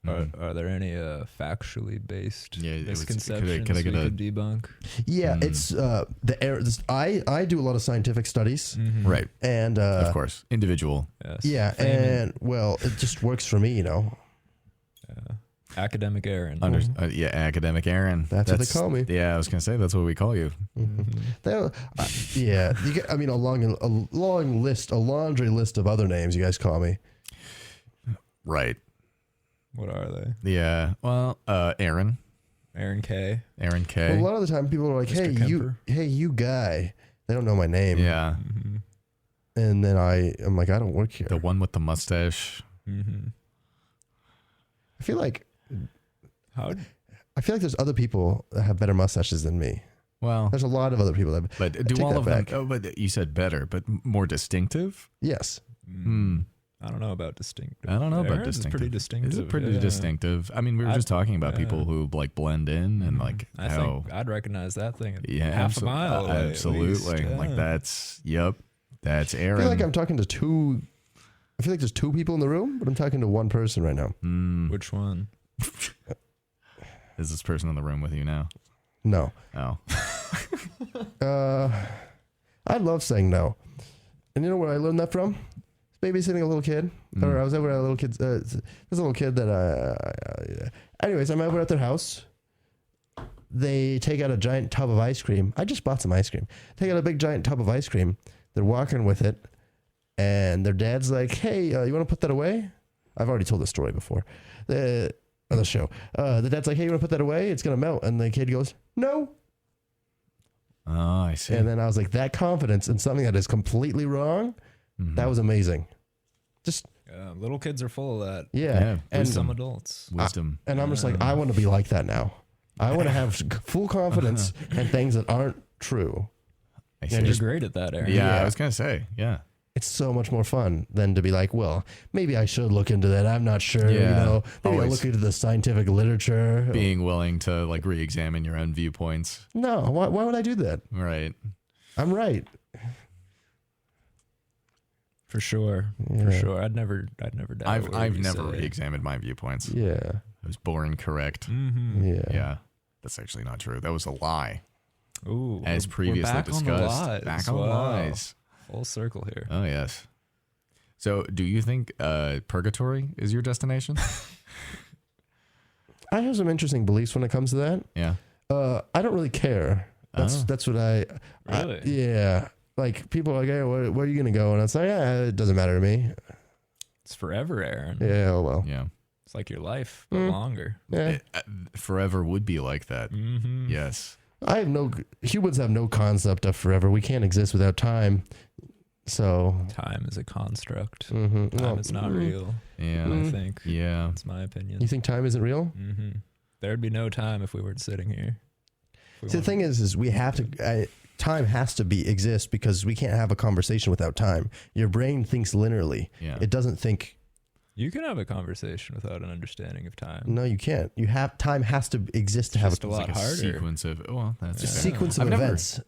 Are there any factually based Yeah, it was- could I- misconceptions could I get we a- could debunk? Yeah, it's the air. I do a lot of scientific studies, Mhm. Right. and Of course. Individual. Yes. yeah, Framing. and well, it just works for me, you know. Academic Aaron. Yeah, academic Aaron. That's what they call me. Yeah, I was gonna say that's what we call you. Yeah, you get, I mean, a long list, a laundry list of other names you guys call me. Right. What are they? Yeah. Well, Aaron. Aaron K. Aaron K. Well, a lot of the time, people are like, Mr. "Hey, you guy." They don't know my name. Yeah. Mm-hmm. And then I'm like, I don't work here. The one with the mustache. Mm-hmm. I feel like How? there's other people that have better mustaches than me. Well, There's a lot of other people that. but take do all that of back. them? Oh, but you said better, but more distinctive. Yes. Hmm. I don't know about distinctive. I don't know about Aaron's distinctive. Pretty distinctive. Is it pretty yeah. distinctive? I mean, we were just talking about people who like blend in and like I how. think I'd recognize that thing. At Yeah, half a mile. away, at absolutely. least, yeah. Like that's that's I Aaron. feel like I'm talking to two. I feel like there's two people in the room, but I'm talking to one person right now. Which one? Is this person in the room with you now? No. Oh, I love saying no. And you know where I learned that from? Babysitting a little kid. Or I was over at a little kid's. There's a little kid that. Anyways, I'm over at their house. They take out a giant tub of ice cream. I just bought some ice cream. Take out a big giant tub of ice cream. They're walking with it. And their dad's like, hey, you want to put that away? I've already told this story before. On the show. The dad's like, hey, you want to put that away? It's going to melt. And the kid goes, no. oh, I see. And then I was like, that confidence in something that is completely wrong, that was amazing. Just, Little kids are full of that. yeah. Yeah, And, Some adults. Wisdom. and I'm just like, I want to be like that now. I want to have full confidence in things that aren't true. I see. You're great at that, Aaron. Yeah, Yeah. I was gonna say. Yeah. It's so much more fun than to be like, well, maybe I should look into that. I'm not sure. Yeah, you know, maybe I'll always. look into the scientific literature. Being willing to like re-examine your own viewpoints. No, why would I do that? Right. I'm right. For sure. For sure. I'd never doubt I've never re-examined my viewpoints. Yeah. I was born correct. Mm-hmm. Yeah. Yeah. That's actually not true. That was a lie. Ooh. As we're previously back discussed. On the lies. Back on Wow. lies. Full circle here. Oh yes. So do you think purgatory is your destination? I have some interesting beliefs when it comes to that. Yeah. I don't really care. That's what I Really? yeah. Like people are like, hey, where are you gonna go? And it's like, yeah, it doesn't matter to me. It's forever, Aaron. Yeah, oh well. Yeah. It's like your life, but longer. Yeah. Forever would be like that. Mm-hmm. Yes. Humans have no concept of forever. We can't exist without time. So Time is a construct. mhm. Time Well, is not real. Yeah. I think. Yeah. That's my opinion. You think time isn't real? Mm-hmm. There'd be no time if we weren't sitting here. See, the thing is we have to. Time has to exist because we can't have a conversation without time. Your brain thinks linearly. Yeah. It doesn't think. You can have a conversation without an understanding of time. No, you can't. You have time has to exist to have Just a lot like a harder. sequence of that's a fair. sequence of I've never- events.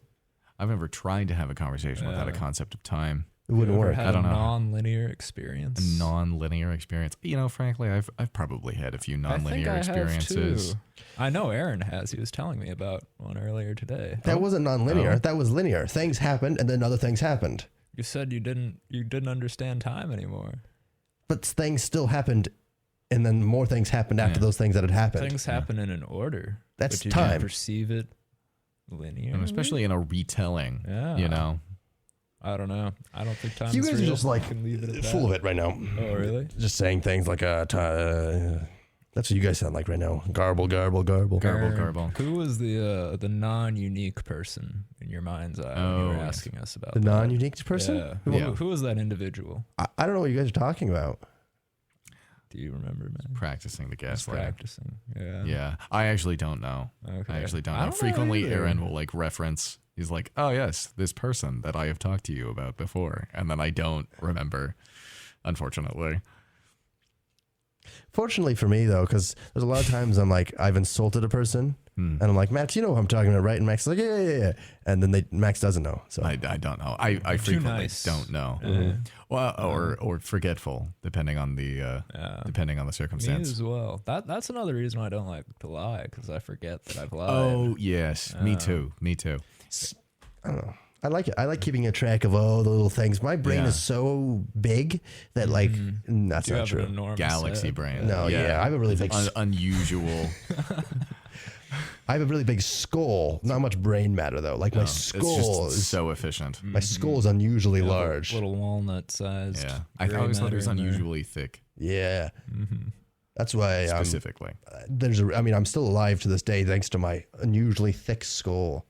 I've never tried to have a conversation without a concept of time. It wouldn't You ever work. had I don't a know. non-linear experience. A non-linear experience. Frankly, I've probably had a few non-linear I think I have experiences. too. I know Aaron has. He was telling me about one earlier today. That wasn't non-linear. Oh. That was linear. Things happened, and then other things happened. You said you didn't understand time anymore. But things still happened, and then more things happened after Yeah. those things that had happened. Things happen in an order. That's but you time. don't perceive it linear. And especially in a retelling. Yeah. You know? I don't know. I don't think time You is guys are real. just like I can leave it at full that. of it right now. Oh, really? Just saying things like that's what you guys sound like right now. Garble, garble, garble. Garble, Aaron, garble. Who was the non-unique person in your mind's eye when you were Oh. asking us about The that? non-unique person? Yeah. Yeah. Who was that individual? I don't know what you guys are talking about. Do you remember, man? Practicing the Just gaslighting. practicing. Yeah. Yeah. I actually don't know. Okay. I actually don't know. I don't Frequently, either. Aaron will like reference. He's like, "Oh yes, this person that I have talked to you about before," and then I don't remember. Unfortunately, Fortunately for me, though, because there's a lot of times I'm like, I've insulted a person, and I'm like, Max, you know who I'm talking about, right? And Max is like, yeah. And then Max doesn't know. So I don't know. I Too frequently nice. don't know. Well, or forgetful, depending on the depending on the Me circumstance. as well. That's another reason why I don't like to lie, because I forget that I've lied. Oh yes, me too. Me too. I don't know. I like it. I like keeping a track of all the little things. My brain Yeah. is so big that like that's Do you not have an true. enormous Galaxy head? brain. No, yeah, I have a really big. unusual. I have a really big skull. Not much brain matter though. Like my It's skull just is so efficient. my skull is unusually Yeah, large. Little walnut sized. Yeah, I always thought it was matter in there. unusually thick. Yeah, that's why Specifically, I'm still alive to this day thanks to my unusually thick skull.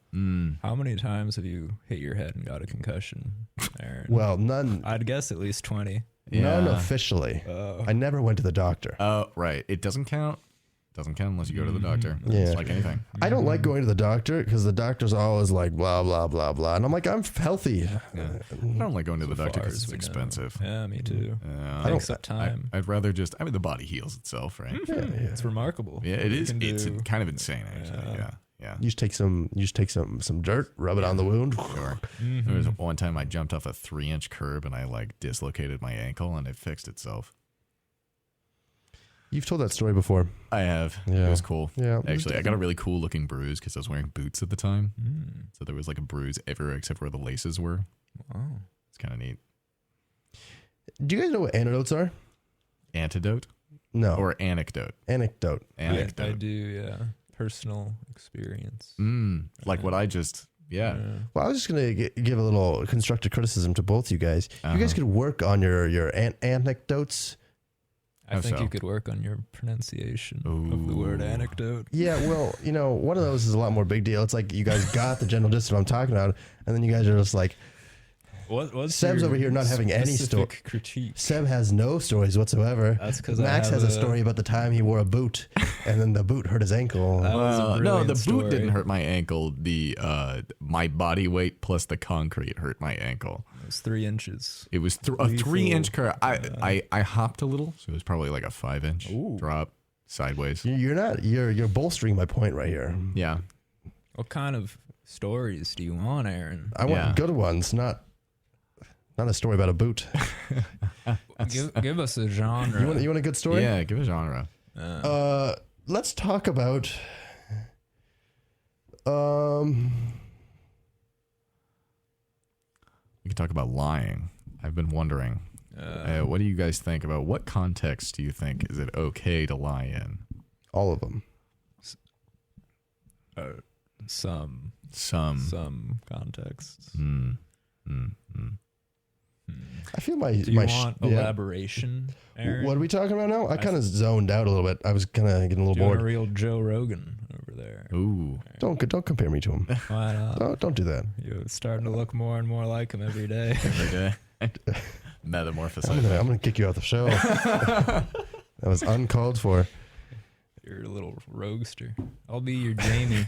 How many times have you hit your head and got a concussion, Aaron? Well, none I'd guess at least 20. none officially. Oh. I never went to the doctor. Oh, right. It doesn't count. Doesn't count unless you go to the doctor. Yeah. It's like anything. I don't like going to the doctor because the doctor's always like blah blah blah blah, and I'm like I'm healthy. Yeah. I don't like going to the So doctor far because as it's we know. expensive. Yeah, me too. I Takes up time. I'd rather just. I mean, the body heals itself, right? It's remarkable. Yeah, it what you is. can It's do. kind of insane, actually. Yeah. You just take some dirt, rub it on the wound. Sure. There was one time I jumped off a 3-inch curb and I like dislocated my ankle and it fixed itself. You've told that story before. I have. Yeah. It was cool. Yeah. Actually, I got a really cool looking bruise because I was wearing boots at the time. Mm. So there was like a bruise everywhere except where the laces were. Wow. It's kind of neat. Do you guys know what antidotes are? Antidote No. or anecdote? Anecdote. Anecdote. I do, yeah. Personal experience. Like what I just, yeah. Well, I was just gonna give a little constructive criticism to both you guys. You guys could work on your anecdotes. I How think so? you could work on your pronunciation of the word Ooh. anecdote. Yeah, well, one of those is a lot more big deal. It's like you guys got the general gist of what I'm talking about, and then you guys are just like, What's Seb's your over here not having any specific critique? Seb has no stories whatsoever. That's 'cause I Max have has a a- story about the time he wore a boot, and then the boot hurt his ankle. That was a No, the brilliant boot story. didn't hurt my ankle. The my body weight plus the concrete hurt my ankle. It was 3 inches. It was a Lethal. 3-inch curve. I hopped a little, so it was probably like a 5-inch Ooh. drop sideways. You're bolstering my point right here. Yeah. What kind of stories do you want, Aaron? I want Yeah. good ones, not a story about a boot. Give us a genre. You want a good story? Yeah, give a genre. Let's talk about We can talk about lying. I've been wondering. What do you guys think about what context do you think is it okay to lie in? all of them. Some contexts. I feel my Do you my want elaboration, Aaron? What are we talking about now? I kind of zoned out a little bit. I was kind of getting a little Do you want bored. a real Joe Rogan over there? Ooh. Don't compare me to him. Why not? Don't do that. You're starting to look more and more like him every day. Every day. I'm Metamorphosize. gonna kick you off the show. That was uncalled for. You're a little roguester. I'll be your Jamie.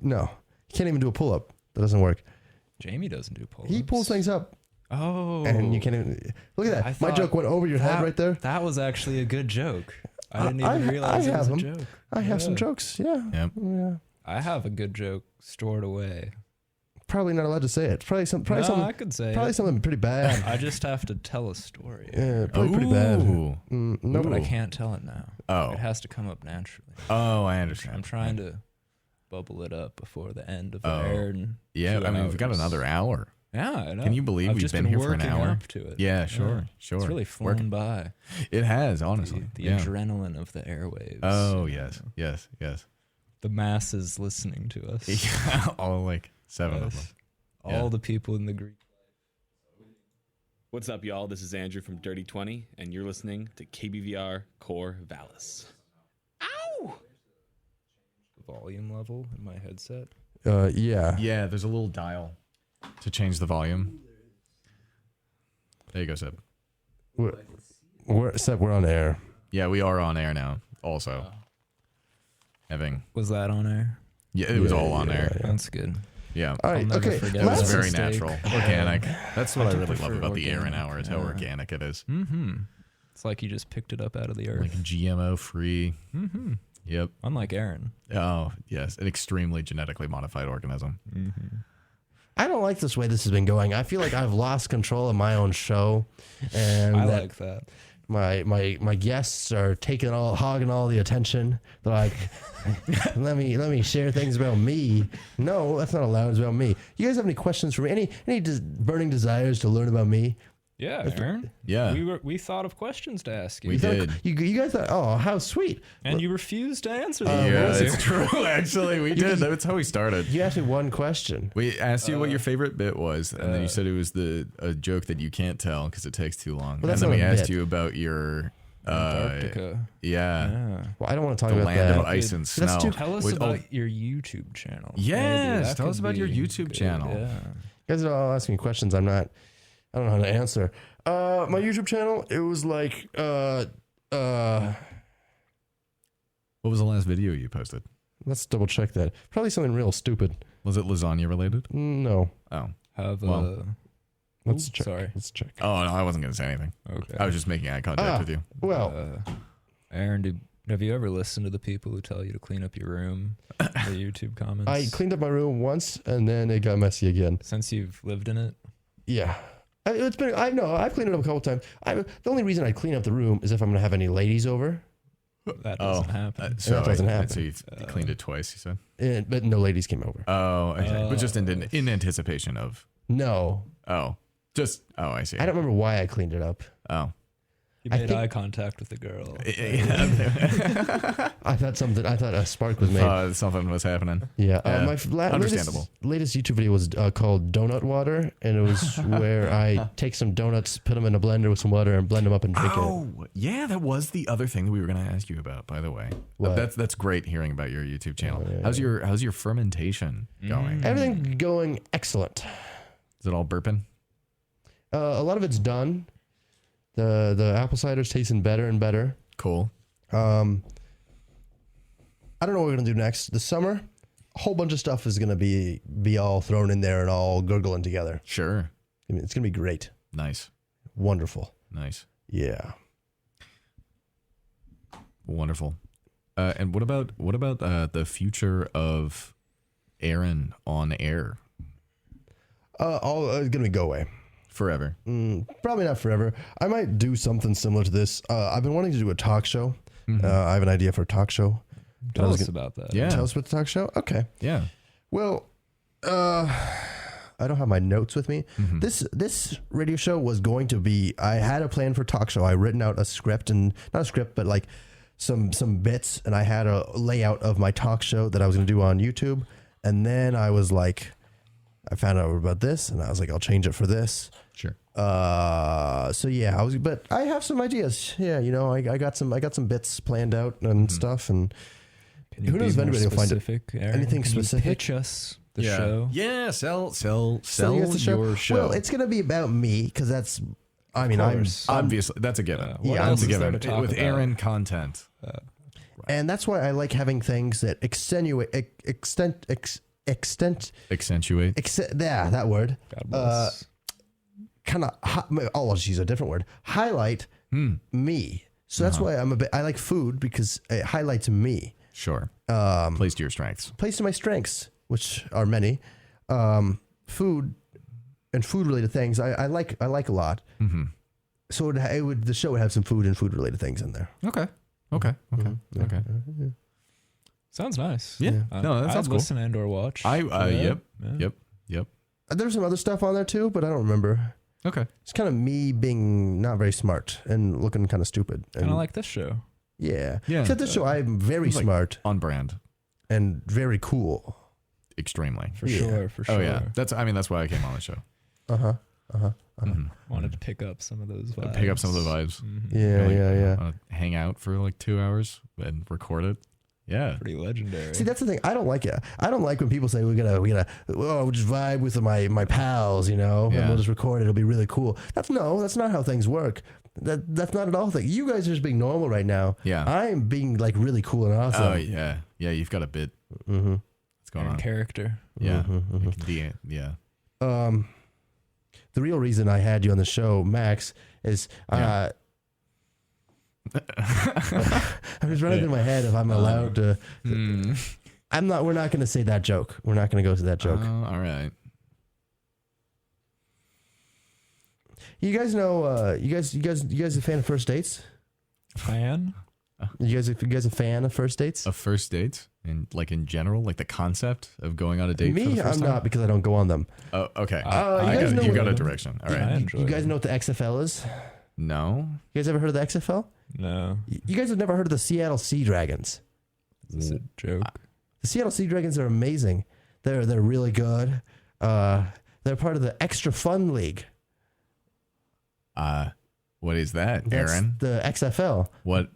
No, you can't even do a pull up. That doesn't work. Jamie doesn't do pull-ups. He pulls things up, Oh. and you can't even look at that. I My thought joke went over your head that- right there. That was actually a good joke. I didn't I- even realize I it was have a 'em. joke. I have some Yeah. jokes. Yeah. Yep. Yeah. I have a good joke stored away. Probably not allowed to say it. Probably No, something. I could say Probably it. something pretty bad. I just have to tell a story. Yeah, probably pretty bad. Ooh. No, But I Ooh. can't tell it now. Oh. It has to come up naturally. Oh, I I'm understand. trying to bubble it up before the end of the Oh. air. And Yeah, 2 I mean, we've got hours. another hour. Yeah, I know. Can you believe I've we've just been here for an working hour? Up to it. Yeah, sure. It's really flown Working- by. It has, honestly. The yeah. adrenaline of the airwaves. Oh, you yes. know. Yes. Yes. The masses listening to us. Yeah, all like 7 of them. Yes. Yeah. All the people in the Greek. What's up, y'all? This is Andrew from Dirty 20, and you're listening to KBVR Core Vallis. Volume level in my headset. Yeah. Yeah, there's a little dial to change the volume. There you go, Seb. We're on air. Yeah, we are on air now. Also, having Was that on air? it was Yeah, all on yeah, air. yeah. That's good. Yeah, All right. I'll never Okay. forget it was that. Last, very mistake. natural, organic. That's what I do really love prefer about the Aaron organic, Hour is how yeah. organic it is. Mm-hmm. It's like you just picked it up out of the earth. Like GMO free. Mm-hmm. Yep. Unlike Aaron. Oh yes, an extremely genetically modified organism. Mm-hmm. I don't like this way this has been going. I feel like I've lost control of my own show, and I that like that. my guests are hogging all the attention. They're like, let me share things about me. No, that's not allowed. It's about me. You guys have any questions for me? Any burning desires to learn about me? Yeah, Aaron. Yeah, We thought of questions to ask you. We did. You guys thought, oh, how sweet. And you refused to answer what them. Yeah, was it's true. Actually, we did. That's how we started. You asked me one question. We asked you what your favorite bit was, and then you said it was a joke that you can't tell because it takes too long. Well, And that's then we not a asked bit. you about your Antarctica. yeah, Yeah. Well, I don't want to talk the about land that. of ice and snow. That's too- Tell us With- oh, about your YouTube channel. Yes, Maybe that tell us could about your be YouTube good, channel. Yeah. You guys are all asking questions. I don't know how to answer. My YouTube channel, it was like, What was the last video you posted? let's double check that. Probably something real stupid. Was it lasagna related? No. Oh, Have Well, Let's Ooh, check. sorry. Let's check. oh no, I wasn't gonna say anything. okay. I was just making eye contact with you. Well, Aaron, have you ever listened to the people who tell you to clean up your room? The YouTube comments. I cleaned up my room once and then it got messy again. Since you've lived in it. Yeah. I've cleaned it up a couple times. The only reason I clean up the room is if I'm going to have any ladies over, That doesn't happen. So That doesn't happen. So you cleaned it twice. You said. but no ladies came over. Oh, I see. But just in anticipation of. No. Oh, just. Oh, I see. I don't remember why I cleaned it up. Oh. You I made think- eye contact with the girl. I thought a spark was made. Something was happening. Yeah. Yeah. Understandable. Understandable. Latest YouTube video was called Donut Water, and it was where I take some donuts, put them in a blender with some water, and blend them up and drink it. Oh, yeah, that was the other thing that we were going to ask you about. By the way, What? that's great hearing about your YouTube channel. Oh, yeah, How's your fermentation going? Everything going excellent. Is it all burping? A lot of it's done. The apple cider's tasting better and better. Cool. I don't know what we're gonna do next. This summer, a whole bunch of stuff is gonna be all thrown in there and all gurgling together. Sure. I mean, it's gonna be great, Nice. wonderful. Nice. Yeah. Wonderful. And what about the future of Aaron on air It's gonna go away. forever? Probably not forever. I might do something similar to this. I've been wanting to do a talk show. I have an idea for a talk show. Tell us about that. Yeah. Tell us about the talk show. Okay. Yeah. Well, I don't have my notes with me. This radio show was going to be. I had a plan for talk show. I written out a script, and not a script, but like some bits, and I had a layout of my talk show that I was going to do on YouTube. And then I was like, I found out about this, and I was like, I'll change it for this. Sure. So yeah, but I have some ideas. Yeah, I got some bits planned out and stuff, and Can you Who be knows if more anybody will find it? specific, Aaron? Anything Can you specific? pitch us the yeah. show. Yeah. Sell Selling us the your show. Well, it's gonna be about me because that's. I mean, course. obviously that's a given. What Yeah, else I'm is there given to talk with about? Aaron content. and that's why I like having things that Accentuate. that word. God bless. Kind of, I'll just use a different word. Highlight me. So that's why I like food, because it highlights me. Sure. Plays to your strengths. Plays to my strengths, which are many. Food and food related things I like a lot. Mm-hmm. So the show would have some food and food related things in there. Okay. Okay. Sounds nice. Yeah. Uh, No, that sounds I'd cool. listen and or watch. Yep. Yeah. Yep. There's some other stuff on there too, but I don't remember. Okay. It's kind of me being not very smart and looking kind of stupid. Kind And of like this show. yeah. Yeah. Except this show, I'm very It's like- smart On brand. and very cool. Extremely. For Yeah. sure. For sure. Oh yeah. That's why I came on the show. Uh-huh. Wanted to pick up some of those vibes. Pick up some of the vibes. Mhm. Yeah. Wanna hang out for like 2 hours and record it. Yeah. Pretty legendary. See, that's the thing. I don't like it. I don't like when people say we gotta we'll just vibe with my pals, and Yeah. we'll just record it. It'll be really cool. That's not how things work. That's not at all thing. You guys are just being normal right now. Yeah. I'm being like really cool and awesome. Oh yeah. Yeah. You've got a bit. Mm-hmm. What's going in on? character. Yeah. Mhm, Like yeah. The real reason I had you on the show, Max, is Yeah. I'm just running through my head if I'm allowed to. I'm not. We're not going to say that joke. We're not going to go to that joke. All right. You guys know? You guys a fan of first dates? Fan? You guys a fan of first dates? Of first dates and like in general, like the concept of going on a date. for Me, the first I'm time? not, because I don't go on them. Oh, okay. you guys know You what got I- a direction. All I right. enjoy You guys it. know what the XFL is? No. You guys ever heard of the XFL? No. You guys have never heard of the Seattle Sea Dragons? Is this a joke? The Seattle Sea Dragons are amazing. They're really good. They're part of the Extra Fun League. What is that, That's Aaron? the XFL. What?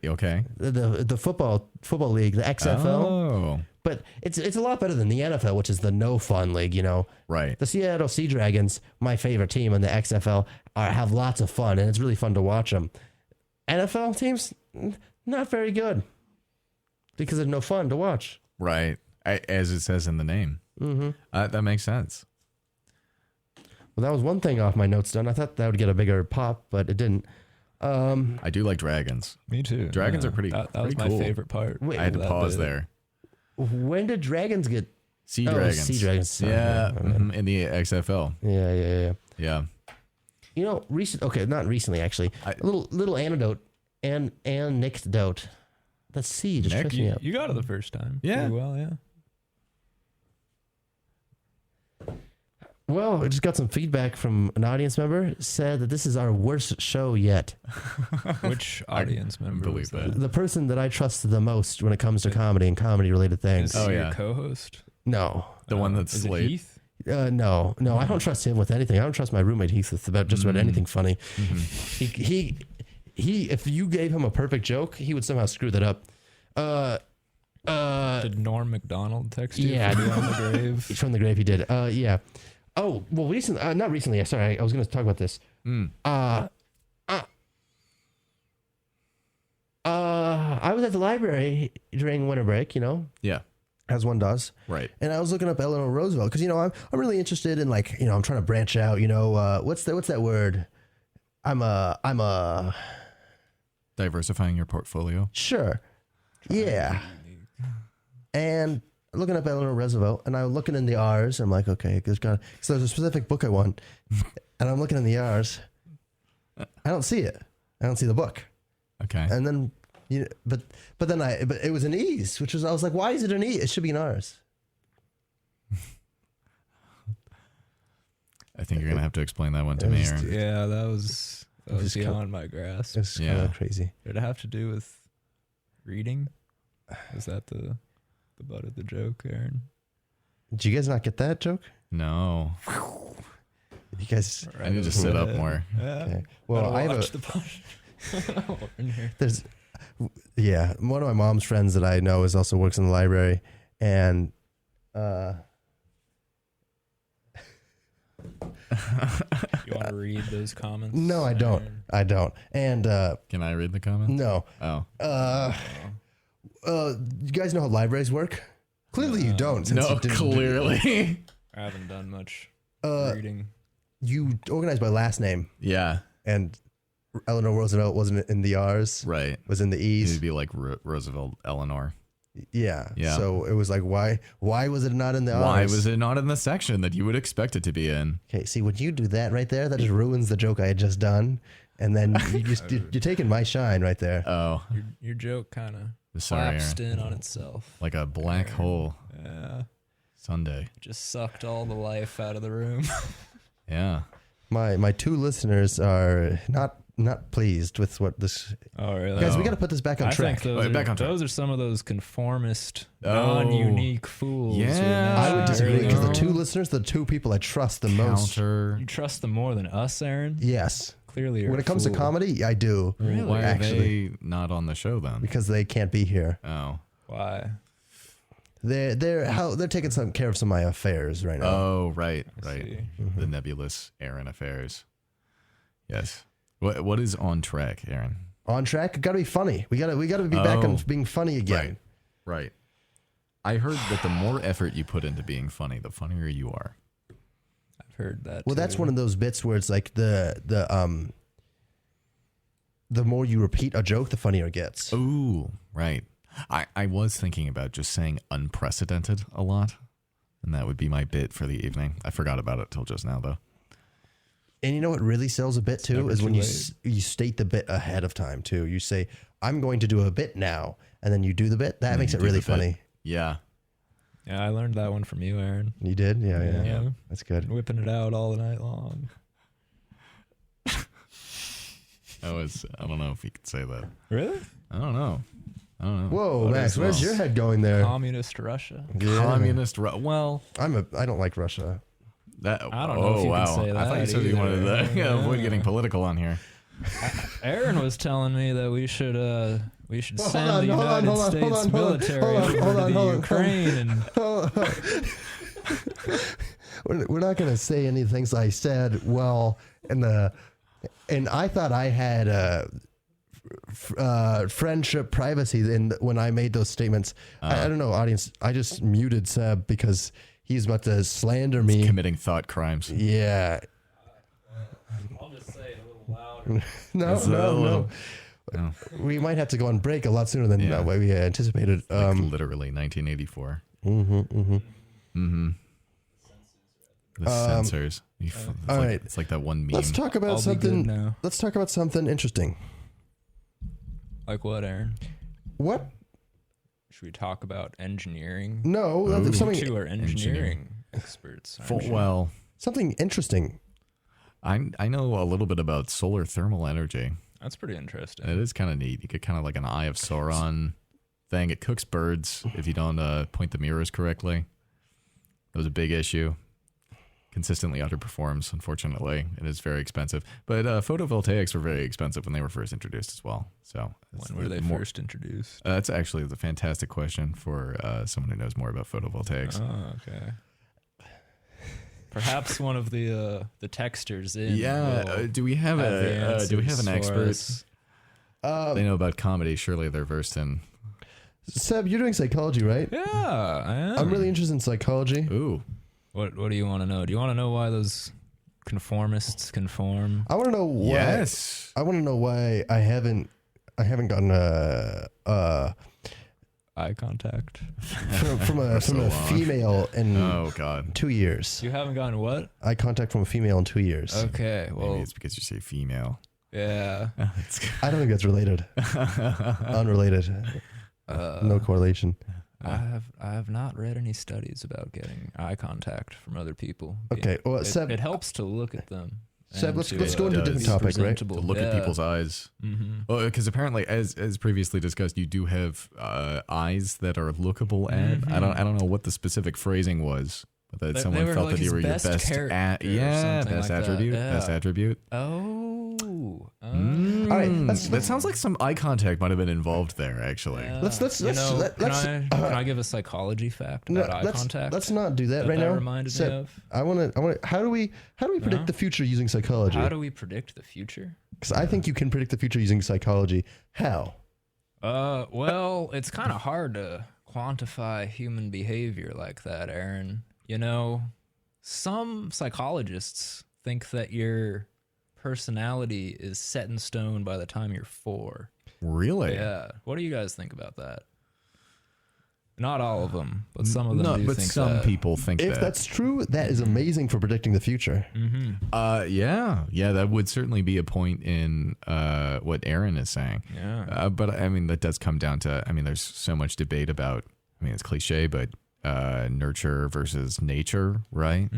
Okay. The football league, the XFL. Oh, But it's a lot better than the NFL, which is the no fun league. right. The Seattle Sea Dragons, my favorite team in the XFL, have lots of fun, and it's really fun to watch them. NFL teams, not very good, because they're no fun to watch. Right. As it says in the name. Mm-hmm. That makes sense. Well, that was one thing off my notes done. I thought that would get a bigger pop, but it didn't. I do like dragons. Me too. Dragons are pretty- That was pretty cool. my favorite part. Wait, I had to That pause bit. there. When did dragons get? Sea Oh, dragons. sea dragons. Sorry. Yeah. Okay. In the XFL. Yeah. Yeah. Not recently actually. A little anecdote and anecdote. That C just Nick? tripped me up. You got it the first time. Yeah. Pretty well, yeah. Well, I just got some feedback from an audience member. Said that this is our worst show yet. Which audience member believe was that. The person that I trust the most when it comes to comedy and comedy related things. Is Oh, he yeah. your co-host? No. The one that's is it late. Heath? No, I don't trust him with anything. I don't trust my roommate Heath with about anything funny. Mm-hmm. He, if you gave him a perfect joke, he would somehow screw that up. Did Norm MacDonald text you? yeah. from Beyond the Grave? From the grave, he did. Yeah. Oh well, recently, not recently. Sorry, I was going to talk about this. I was at the library during winter break. Yeah. As one does. Right. And I was looking up Eleanor Roosevelt because I'm really interested in I'm trying to branch out. What's that word? I'm a Diversifying your portfolio. sure, yeah. And looking up Eleanor Roosevelt, and I'm looking in the R's. I'm like, okay, so there's a specific book I want, and I'm looking in the R's. I don't see it. I don't see the book. Okay. And then but it was an E's, I was like, why is it an E? It should be an R's. I think you're gonna have to explain that one to me, Aaron. Yeah, that was was beyond my grasp. It's kind Yeah. of crazy. Did it have to do with reading? Is that the butt of the joke, Aaron? Did you guys not get that joke? No. You guys. I need to sit up more. Yeah. Okay. Well, I have watch the punch. in here. one of my mom's friends that I know also works in the library, and You want to read those comments? no, I don't. Aaron? I don't. And Can I read the comment? no, Oh. you guys know how libraries work? Clearly you don't. Since No, you didn't clearly. I haven't done much Uh, reading. You organized by last name, Yeah, and Eleanor Roosevelt wasn't in the R's. right. Was in the E's. It'd be like Roosevelt Eleanor. Yeah. Yeah. So it was like, why was it not in the Why R's? was it not in the section that you would expect it to be in? Okay, see, when you do that right there, that just ruins the joke I had just done. And then you're taking my shine right there. Oh, Your joke kind of sorry, collapsed Aaron. in on itself. Like a black hole Yeah. Sunday. Just sucked all the life out of the room. Yeah. My two listeners are not pleased with what this. Oh, really? Guys, we got to put this back on I track. think Wait, back on track. those are some of those conformist, Oh. non-unique fools. we Yeah. I would mentioned disagree because the earlier. two listeners, the two people I trust the most. Counter. You trust them more than us, Aaron? Yes. Clearly, you're When a it comes to fool. comedy, I do. Really? Why are Actually. they not on the show then? Because they can't be here. Oh. Why? They're taking some care of some of my affairs right now. Oh, right, I right. see. The nebulous Aaron affairs. Yes. What is on track, Aaron? On track, gotta be funny. We gotta be back on Oh. being funny again. Right. I heard that the more effort you put into being funny, the funnier you are. I've heard that. Well, that's too. one of those bits where it's like the more you repeat a joke, the funnier it gets. Ooh, right. I was thinking about just saying unprecedented a lot, and that would be my bit for the evening. I forgot about it till just now, though. And you know what really sells a bit too never is when too you state the bit ahead of time too. You say, "I'm going to do a bit now," and then you do the bit. That And makes then it you do really the bit. funny. Yeah. Yeah, I learned that one from you, Aaron. You did, yeah. Yeah. That's good. Whipping it out all the night long. I don't know if you could say that. Really? I don't know. Whoa, What Max, is where's this? your head going there? Communist Russia. Yeah. Communist. Well, I don't like Russia. that. I don't know if you wow. can say I thought you that said you wanted to either. avoid getting political on here. Aaron was telling me that we should Well, send hold the on, United hold on, States hold on, hold on, military hold on, over hold on, to hold the on. Ukraine and We're not going to say any things I said. Well, and I thought I had friendship privacy when I made those statements. I don't know, audience. I just muted Seb because he's about to slander me. Committing thought crimes. Yeah. I'll just say it a little louder. No, It's a no, no. little- No. We might have to go on break a lot sooner than Yeah. what we anticipated. Like literally 1984. The censors. It's all like, right. It's like that one meme. Let's talk about I'll be something. good now. Let's talk about something interesting. Like what, Aaron? What? Should we talk about engineering? No, Ooh. You something two are engineering experts. aren't you? Well, something interesting. I know a little bit about solar thermal energy. That's pretty interesting. It is kind of neat. You get kind of like an Eye of Sauron thing. It cooks birds if you don't point the mirrors correctly. That was a big issue. Consistently underperforms, unfortunately. It is very expensive. But photovoltaics were very expensive when they were first introduced as well. So When were they first introduced? That's actually the fantastic question for someone who knows more about photovoltaics. Oh, okay. Perhaps one of the texters in. Yeah, will do we have have the an answers for expert? us. They know about comedy. Surely they're versed in. Seb, you're doing psychology, right? Yeah, I am. I'm really interested in psychology. Ooh, What do you want to know? Do you want to know why those conformists conform? I want to know why. yes. I want to know why I haven't gotten Eye contact. from a so long. female in Oh God. 2 years. You haven't gotten what? Eye contact from a female in 2 years. Okay, Maybe well, it's because you say female. yeah. I don't think that's related. Unrelated. No correlation. I have not read any studies about getting eye contact from other people. Okay, well, it, Seb- it helps to look at them. Seb, and let's to, go into a different does. topic, right? presentable. To look at Yeah. people's eyes. Mm-hmm. Well, because apparently, as previously discussed, you do have eyes that are lookable at. I don't know what the specific phrasing was, but that They someone were felt like that you his were your best best character at. or Yeah, something best like that. attribute. Yeah. Best attribute. Oh. Mm. All right, that sounds like some eye contact might have been involved there. Actually, Let's- You know, let- can, let's- I, can I give a psychology fact No, about eye contact? let's not do that that right that now. reminded Seb, me of? I want to. How do we predict No? the future using psychology? How do we predict the future? Because I think you can predict the future using psychology. How? Well, it's kind of hard to quantify human behavior like that, Aaron. You know, some psychologists think that your personality is set in stone by the time you're 4. Really? Yeah. What do you guys think about that? Not all of them, but some of them No, do but think some that. people think If that. that's true, that is amazing for predicting the future. Yeah, that would certainly be a point in what Aaron is saying. Yeah. But I mean, that does come down to, I mean, there's so much debate about, I mean, it's cliche, but nurture versus nature, right?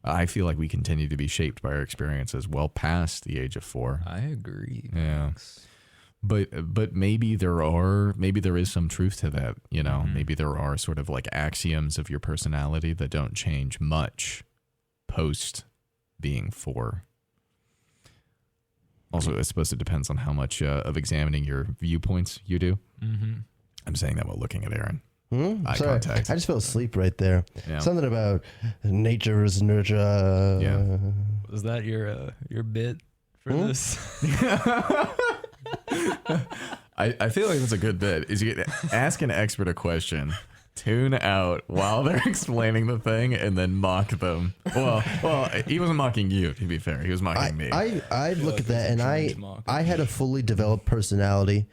I feel like we continue to be shaped by our experiences well past the age of 4. I agree. Yeah. Max. But maybe there is some truth to that, you know. Maybe there are sort of like axioms of your personality that don't change much post being 4. Also, I suppose it depends on how much of examining your viewpoints you do. I'm saying that while looking at Aaron. Eye Sorry, contact. I just fell asleep right there. Yeah. Something about nature versus nurture. Yeah. Was that your bit for this? I feel like that's a good bit. Is you ask an expert a question, tune out while they're explaining the thing, and then mock them. Well, he wasn't mocking you, to be fair. He was mocking me. I look at that and trying to mock I had a fully developed personality.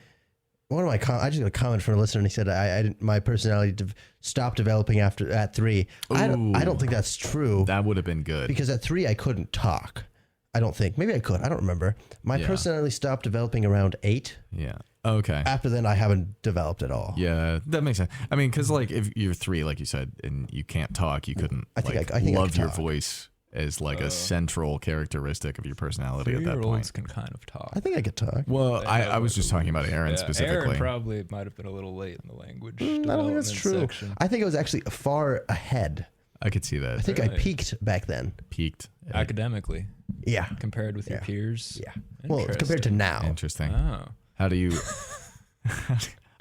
One of my I just got a comment from a listener and he said I didn't, my personality stopped developing at 3. I don't think that's true That would have been good. because at 3 I couldn't talk. I don't think. Maybe I could. I don't remember. My Yeah. personality stopped developing around 8. Yeah. Okay. After then, I haven't developed at all. Yeah, that makes sense. I mean, because like if you're 3, like you said, and you can't talk, you couldn't I think like I think I love could your talk. voice as like a central characteristic of your personality at that 3-year-olds point. can kind of talk. I think I could talk. Well, They I have was just talking about Aaron Yeah, specifically. Aaron probably might have been a little late in the language. I don't think that's development true. section. I think I was actually far ahead. I could see that. I think I Really? peaked back then. Peaked. Academically, Yeah. compared with your Yeah. peers. Yeah. Well, compared to now. Interesting. Oh. How do you?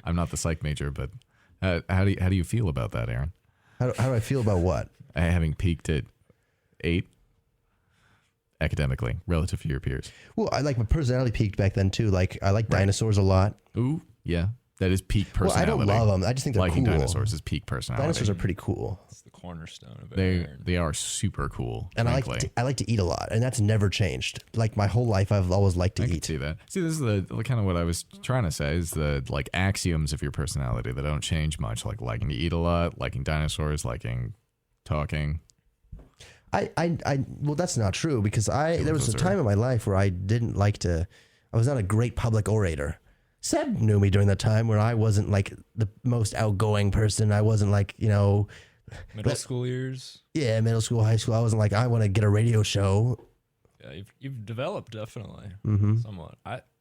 I'm not the psych major, but how do you feel about that, Aaron? How do I feel about what? Having peaked at 8 academically relative to your peers. Well, I like my personality peaked back then too. Like I like dinosaurs a lot. Ooh, yeah, that is peak Well, I personality. don't love them. I just think they're Liking cool. dinosaurs is peak personality. Dinosaurs are pretty cool, It's the cornerstone of they Aaron. they are super cool. and frankly. I like to eat a lot, and that's never changed. Like my whole life, I've always liked to I can eat. see that. See, this is the kind of what I was trying to say is the like axioms of your personality that don't change much, like liking to eat a lot, liking dinosaurs, liking talking. Well, that's not true because there was a those are- time in my life where I didn't like to. I was not a great public orator. Seb knew me during that time where I wasn't like the most outgoing person. I wasn't like Middle Let- school years. middle school, high school. I wasn't like I want to get a radio show. Yeah, you've developed definitely somewhat.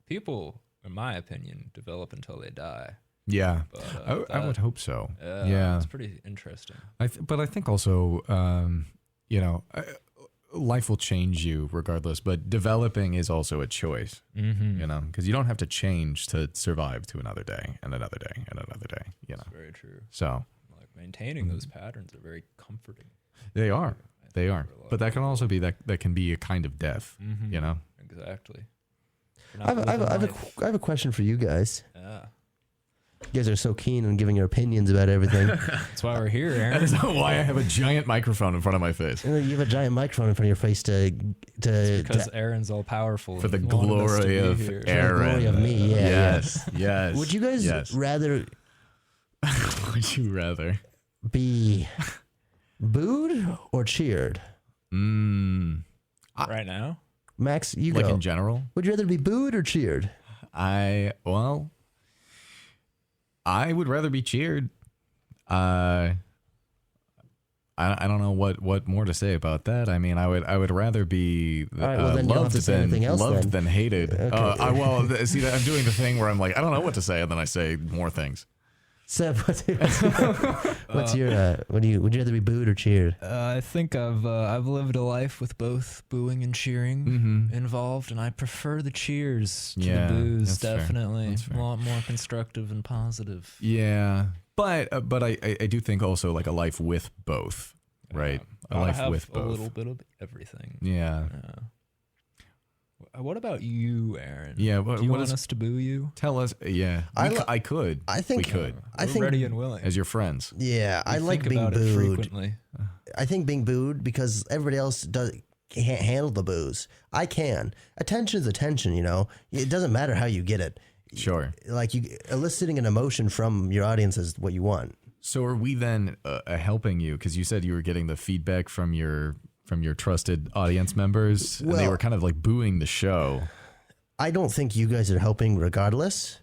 People, in my opinion, develop until they die. Yeah, But, I would hope so. Yeah, Yeah. it's pretty interesting. But I think also, life will change you regardless. But developing is also a choice, Mm-hmm. you know, because you don't have to change to survive to another day and another day and another day. You know, Very true. so Like maintaining those patterns are very comforting. they are, for a lot But that of can also be that can be a kind of death. Mhm. You know, Exactly. I have a question for you guys. Yeah. You guys are so keen on giving your opinions about everything. That's why we're here, that Aaron. is why I have a giant microphone in front of my face. You have a giant microphone in front of your face Because Aaron's all powerful. For the He wanted us to glory be of here. Aaron. glory of me. Yeah, yes, yes. Would you guys Yes. rather Would you rather? be booed or cheered? Right now? Max, you Like go. in general? Would you rather be booed or cheered? I would rather be cheered. I don't know what more to say about that. I mean, I would rather be All right, well, then you don't have to say anything else loved then. than hated. Okay. See, I'm doing the thing where I'm like, I don't know what to say, and then I say more things. Seb, what's your would you rather be booed or cheered? I think I've lived a life with both booing and cheering involved, and I prefer the cheers to Yeah, the boos. that's fair. Definitely, That's fair. a lot more constructive and positive. Yeah, but I do think also like a life with both, right? A Gotta life have with a both. little bit of everything. Yeah. What about you, Aaron? Yeah, Do you what want is- us to boo you? Tell us. Yeah, I could. I think- we could I We're think ready and willing. as your friends. yeah, I We like think being about it booed. frequently. I think being booed because everybody else can't handle the booze. I can. Attention's attention, you know. It doesn't matter how you get it. Sure. Like you eliciting an emotion from your audience is what you want. So are we then helping you? Because you said you were getting the feedback from your trusted audience members, and they Well- were kind of like booing the show. I don't think you guys are helping regardless,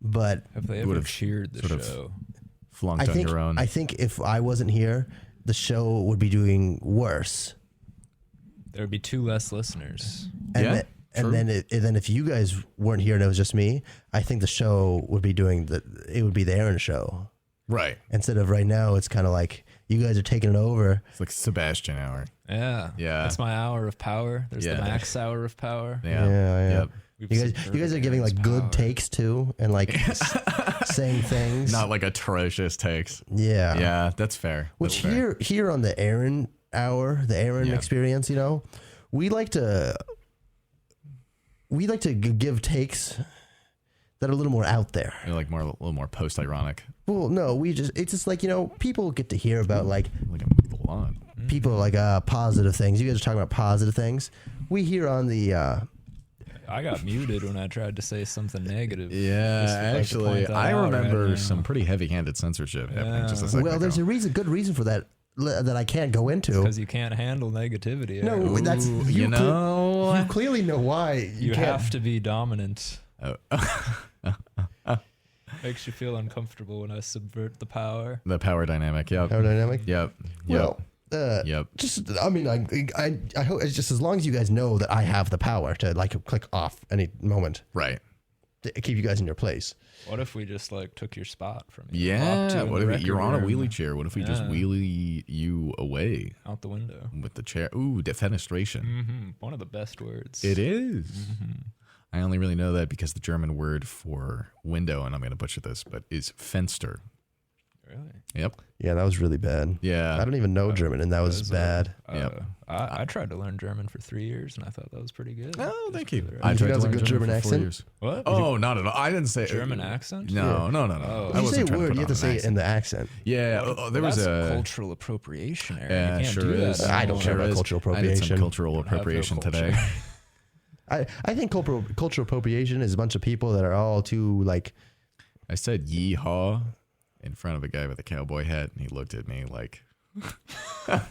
but Have they ever Would've cheered the sort of- show? Flunked on your own. I think if I wasn't here, the show would be doing worse. There would be 2 less listeners. And Yeah, th- and true. then if you guys weren't here and it was just me, I think the show would be doing it would be the Aaron show. Right. Instead of right now, it's kind of like you guys are taking it over. It's like Sebastian hour. Yeah. Yeah. That's my hour of power. There's Yeah. the max hour of power. Yeah. Yeah. Yep. We've You guys subverted are giving Aaron's like good power. takes too, and like saying things. Not like atrocious takes. Yeah. Yeah, that's fair. Which That's fair. here on the Aaron hour, the Aaron Yeah. experience, you know, we like to give takes that are a little more out there. You're like a little more post-ironic. Well, no, it's just like, you know, people get to hear about like Like a move along. people like positive things. You guys are talking about positive things. We hear on the I got muted when I tried to say something negative. Yeah, Just would like to actually, point that I out remember right now. some pretty heavy-handed censorship happening just a second well, there's ago. a good reason for that that I can't go into. Because you can't handle negativity. No, Aaron. that's Ooh, you, you know. you clearly know why you can't. have to be dominant. Oh. Makes you feel uncomfortable when I subvert the power. The power dynamic. Yep. Power dynamic. Yep. Well, Yep. just I mean, I hope it's just as long as you guys know that I have the power to like click off any moment Right. to keep you guys in your place. What if we just like took your spot from you? Yeah. Locked you in What the if you're record on a room, wheelie chair? What if we just Yeah. wheelie you away out the window? with the chair? Ooh, defenestration. One of the best words. It is. I only really know that because the German word for window, and I'm going to butcher this, but is Fenster. Really? Yep. Yeah, that was really bad. Yeah. I don't even know German, and that was Those, bad. Yep. I tried to learn German for 3 years, and I thought that was pretty good. Oh, thank you. Really I You think tried that was to a learn good German for 4 accent? years. What? Oh, not at all. I didn't say German accent? No. Oh. I When you say wasn't trying to word, put you have on to an say it accent. in the accent. Yeah, there was That's a cultural appropriation, Aaron. Yeah, you can't sure do that is. I don't care anymore. about cultural I did some appropriation. cultural Have no appropriation culture. today. I think cultural appropriation is a bunch of people that are all too like. I said yeehaw in front of a guy with a cowboy hat, and he looked at me like. I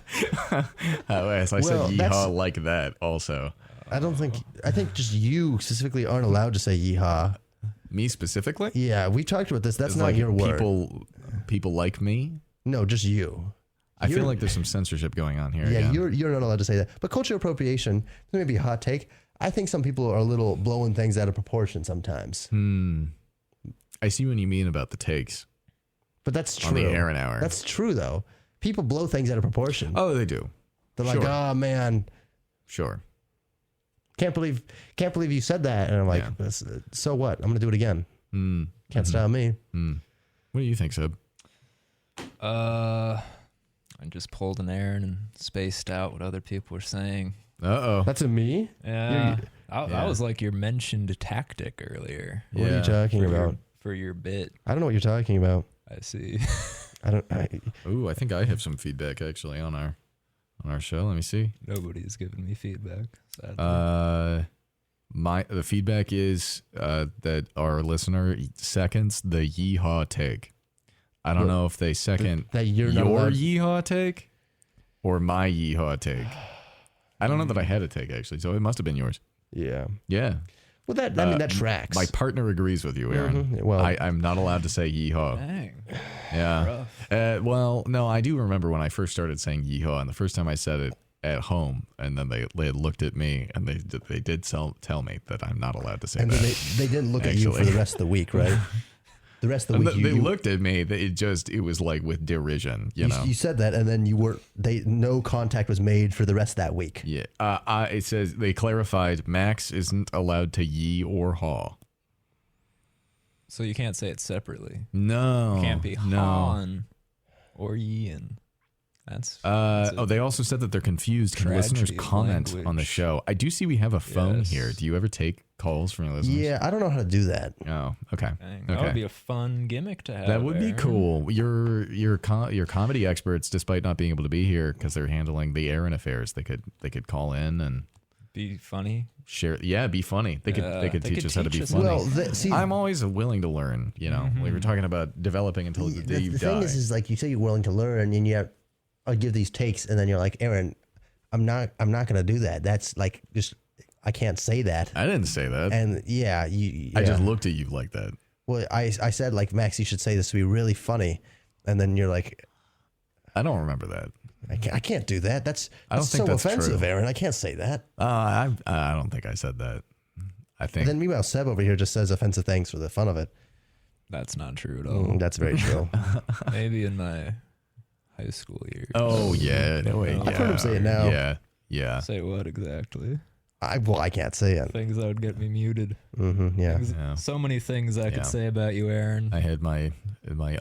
said Well, yeehaw that's- like that also. I don't think. I think just you specifically aren't allowed to say yeehaw. Me specifically? Yeah, we talked about this. That's It's not like your word. people like me. No, just you. I feel You're- like there's some censorship going on here. Yeah, again. you're not allowed to say that. But cultural appropriation, this may be a hot take. I think some people are a little blowing things out of proportion sometimes. I see what you mean about the takes But that's true. on the Aaron Hour. That's true though. People blow things out of proportion. Oh, they do. They're like, sure. "Oh man, Sure. can't believe you said that." And I'm like, Yeah. "So what? I'm gonna do it again. Can't stop me." What do you think, Seb? I just pulled an Aaron and spaced out what other people were saying. Uh-oh. That's a me. Yeah. That Yeah. was like your mentioned tactic earlier What are you talking about? for your bit. I don't know what you're talking about. I see. I don't. Ooh, I think I have some feedback actually on our show. Let me see. Nobody's giving me feedback. Sadly. The feedback is that our listener seconds the yeehaw take. I don't know if they second that you're not your allowed- yeehaw take or my yeehaw take. I don't know that I had a take actually, so it must have been yours. Yeah. Yeah. Well, that that tracks. My partner agrees with you, Aaron. Mhm. Well- I'm not allowed to say yeehaw. Dang. Yeah. Rough. Well, no, I do remember when I first started saying yeehaw, and the first time I said it at home, and then they had looked at me, and they did tell me that I'm not allowed to say and that. then they didn't look at you for Actually. the rest of the week, right? The rest of the And week, they you looked at me. It was like with derision, you know. you said that, and then no contact was made for the rest of that week. Yeah. It says they clarified Max isn't allowed to yee or haw. So you can't say it separately. No. It can't be no. Han or Yin. That's They also said that they're confused. Can listeners tragedy of comment on the language. show? I do see we have a phone Yes. here. Do you ever take calls from your listeners? Yeah, I don't know how to do that. Oh, okay. Dang, Okay. that would be a fun gimmick to have. That would be Aaron. cool. Your comedy experts, despite not being able to be here because they're handling the Aaron affairs, they could call in and Be funny. share. Yeah, be funny. They could teach us how to be us. funny. Well, see, I'm always willing to learn. You know, we were talking about developing until the day you the die. thing is like you say you're willing to learn, and you have, I give these takes, and then you're like, Aaron, I'm not gonna do that. That's like just I can't say that. I didn't say that. And yeah, you. I just yeah. looked at you like that. Well, I said like Max, you should say this to be really funny, and then you're like, I don't remember that. I can't do that. That's I don't think so that's offensive, true. Aaron. I can't say that. I don't think I said that. I think Then meanwhile, Seb over here just says offensive things for the fun of it. That's not true at all. That's very true. Maybe in my high school years. Oh yeah, no way. I've heard him say it now. Yeah. Say what exactly? I can't say it. Things that would get me muted. Yeah. Yeah. So many things I Yeah. could say about you, Aaron. I had my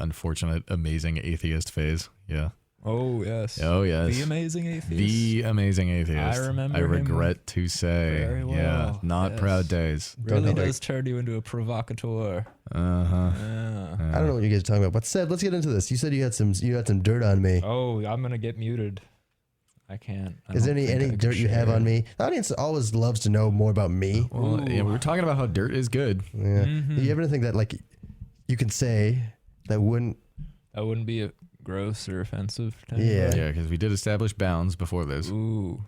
unfortunate amazing atheist phase. Yeah. Oh yes. Oh yes. The amazing atheist. The amazing atheist. I remember I him regret to say. very well, Yeah. Not yes. proud days. really Don't know. does turn you into a provocateur. Uh-huh. Yeah. I don't know what you guys are talking about, but Seb, let's get into this. You said you had some dirt on me. Oh, I'm gonna get muted. I can't. I Is there don't think I any can dirt you have share. on me? The audience always loves to know more about me. Well, yeah, we were talking about how dirt is good. Yeah. Mm-hmm. You ever think that like you can say that wouldn't? That wouldn't be a gross or offensive. To Yeah. anybody? Yeah, because we did establish bounds before this. Ooh.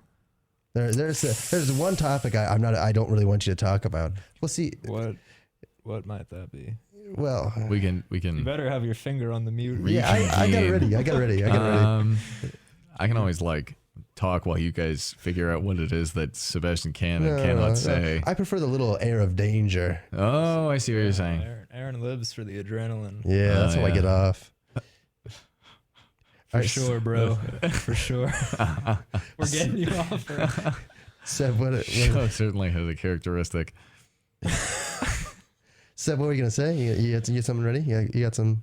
There's one topic I don't really want you to talk about. Well, see, What might that be? well, We can. You better have your finger on the mute. yeah, I got it ready. I got it ready. I can always like talk while you guys figure out what it is that Sebastian can and No, cannot no. say. I prefer the little air of danger. Oh, I see what you're saying. Aaron lives for the adrenaline. Yeah, that's how I yeah. get off. For Alright, sure, bro. For sure. We're getting you off. Right? Seb, what Certainly has a characteristic. Seb, what were you gonna say? You had something ready? You got some?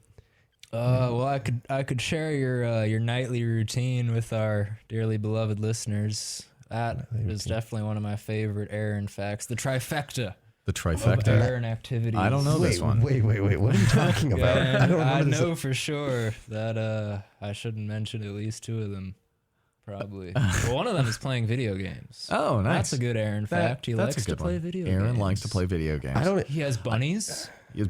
Well, I could share your nightly routine with our dearly beloved listeners. That is definitely one of my favorite Aaron facts. The trifecta The of trifecta. Aaron activities. I don't know this one. Wait. What are you talking about? Yeah, I don't I remember this. know for sure that I shouldn't mention at least two of them. Probably. Well, one of them is playing video games. Oh, nice. That's a good Aaron fact. He That's a likes to good play one. video games. Aaron likes to play video games. I don't. He has bunnies. He has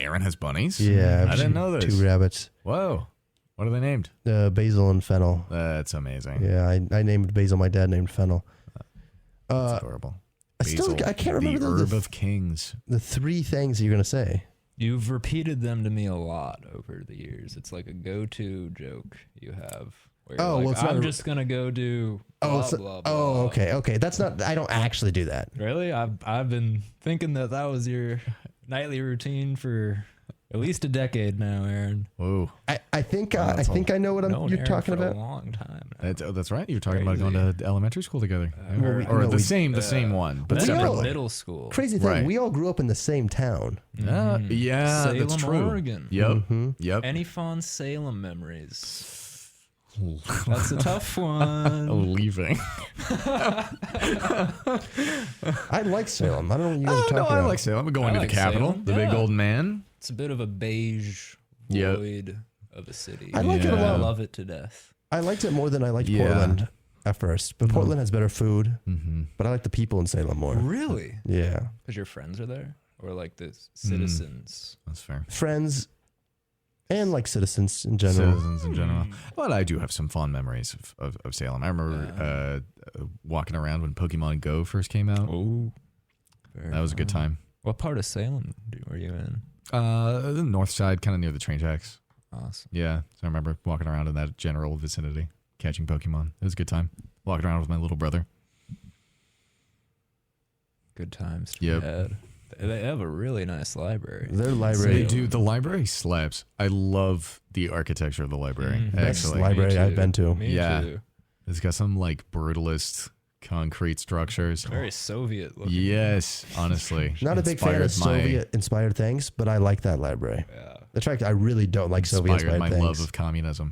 Aaron has bunnies? Yeah, I didn't know this. 2 rabbits, Whoa. What are they named? Basil and Fennel. That's amazing. Yeah, I named Basil. My dad named Fennel. That's adorable. I can't remember the herb the of kings. 3 things you're gonna say. You've repeated them to me a lot over the years. It's like a go-to joke you have. Where you're Oh, like, well, it's not I'm a- just gonna go do blah, blah, blah. Okay. That's not. I don't actually do that. Really? I've been thinking that was your nightly routine for at least a decade now, Aaron. Whoa. I think that's I know what Known you're Aaron talking for about. a long time. Now. That's right. You're talking about going to elementary school together. Well, or no, the we- same one, but Then separately. middle school. Crazy thing. Right. We all grew up in the same town. Yeah, Salem, that's true. Oregon. Yep. Mm-hmm. Yep. Any fond Salem memories? That's a tough one. Leaving. I like Salem. I don't know what you guys are talking No, I about. like Salem. I'm going I to like the capital, Salem. the big Yeah. old man. It's a bit of a beige Yep. void of a city. I like it a Yeah. I lot. love it to death. I liked it more than I liked Yeah. Portland at first. But Portland has better food. Mm-hmm. But I like the people in Salem more. Really? Yeah, Because your friends are there? Or like the citizens? That's fair. friends and like citizens in general. Citizens in general. But I do have some fond memories of Salem. I remember walking around when Pokemon Go first came out. Oh. That was a good time. What part of Salem were you in? The north side, kind of near the train tracks. Awesome. Yeah. So I remember walking around in that general vicinity, catching Pokemon. It was a good time. Walking around with my little brother. Good times to Yep. be had. They have a really nice library. Their They library, do. The library slaps. I love the architecture of the library. best Actually, library Me I've too. been to. Me Yeah. too. it's got some like brutalist concrete structures. Very Soviet looking. Yes, honestly. Not a big fan of Inspired my- Soviet-inspired things, but I like that library. Yeah. In fact, I really don't like Inspired Soviet-inspired my things. love of communism.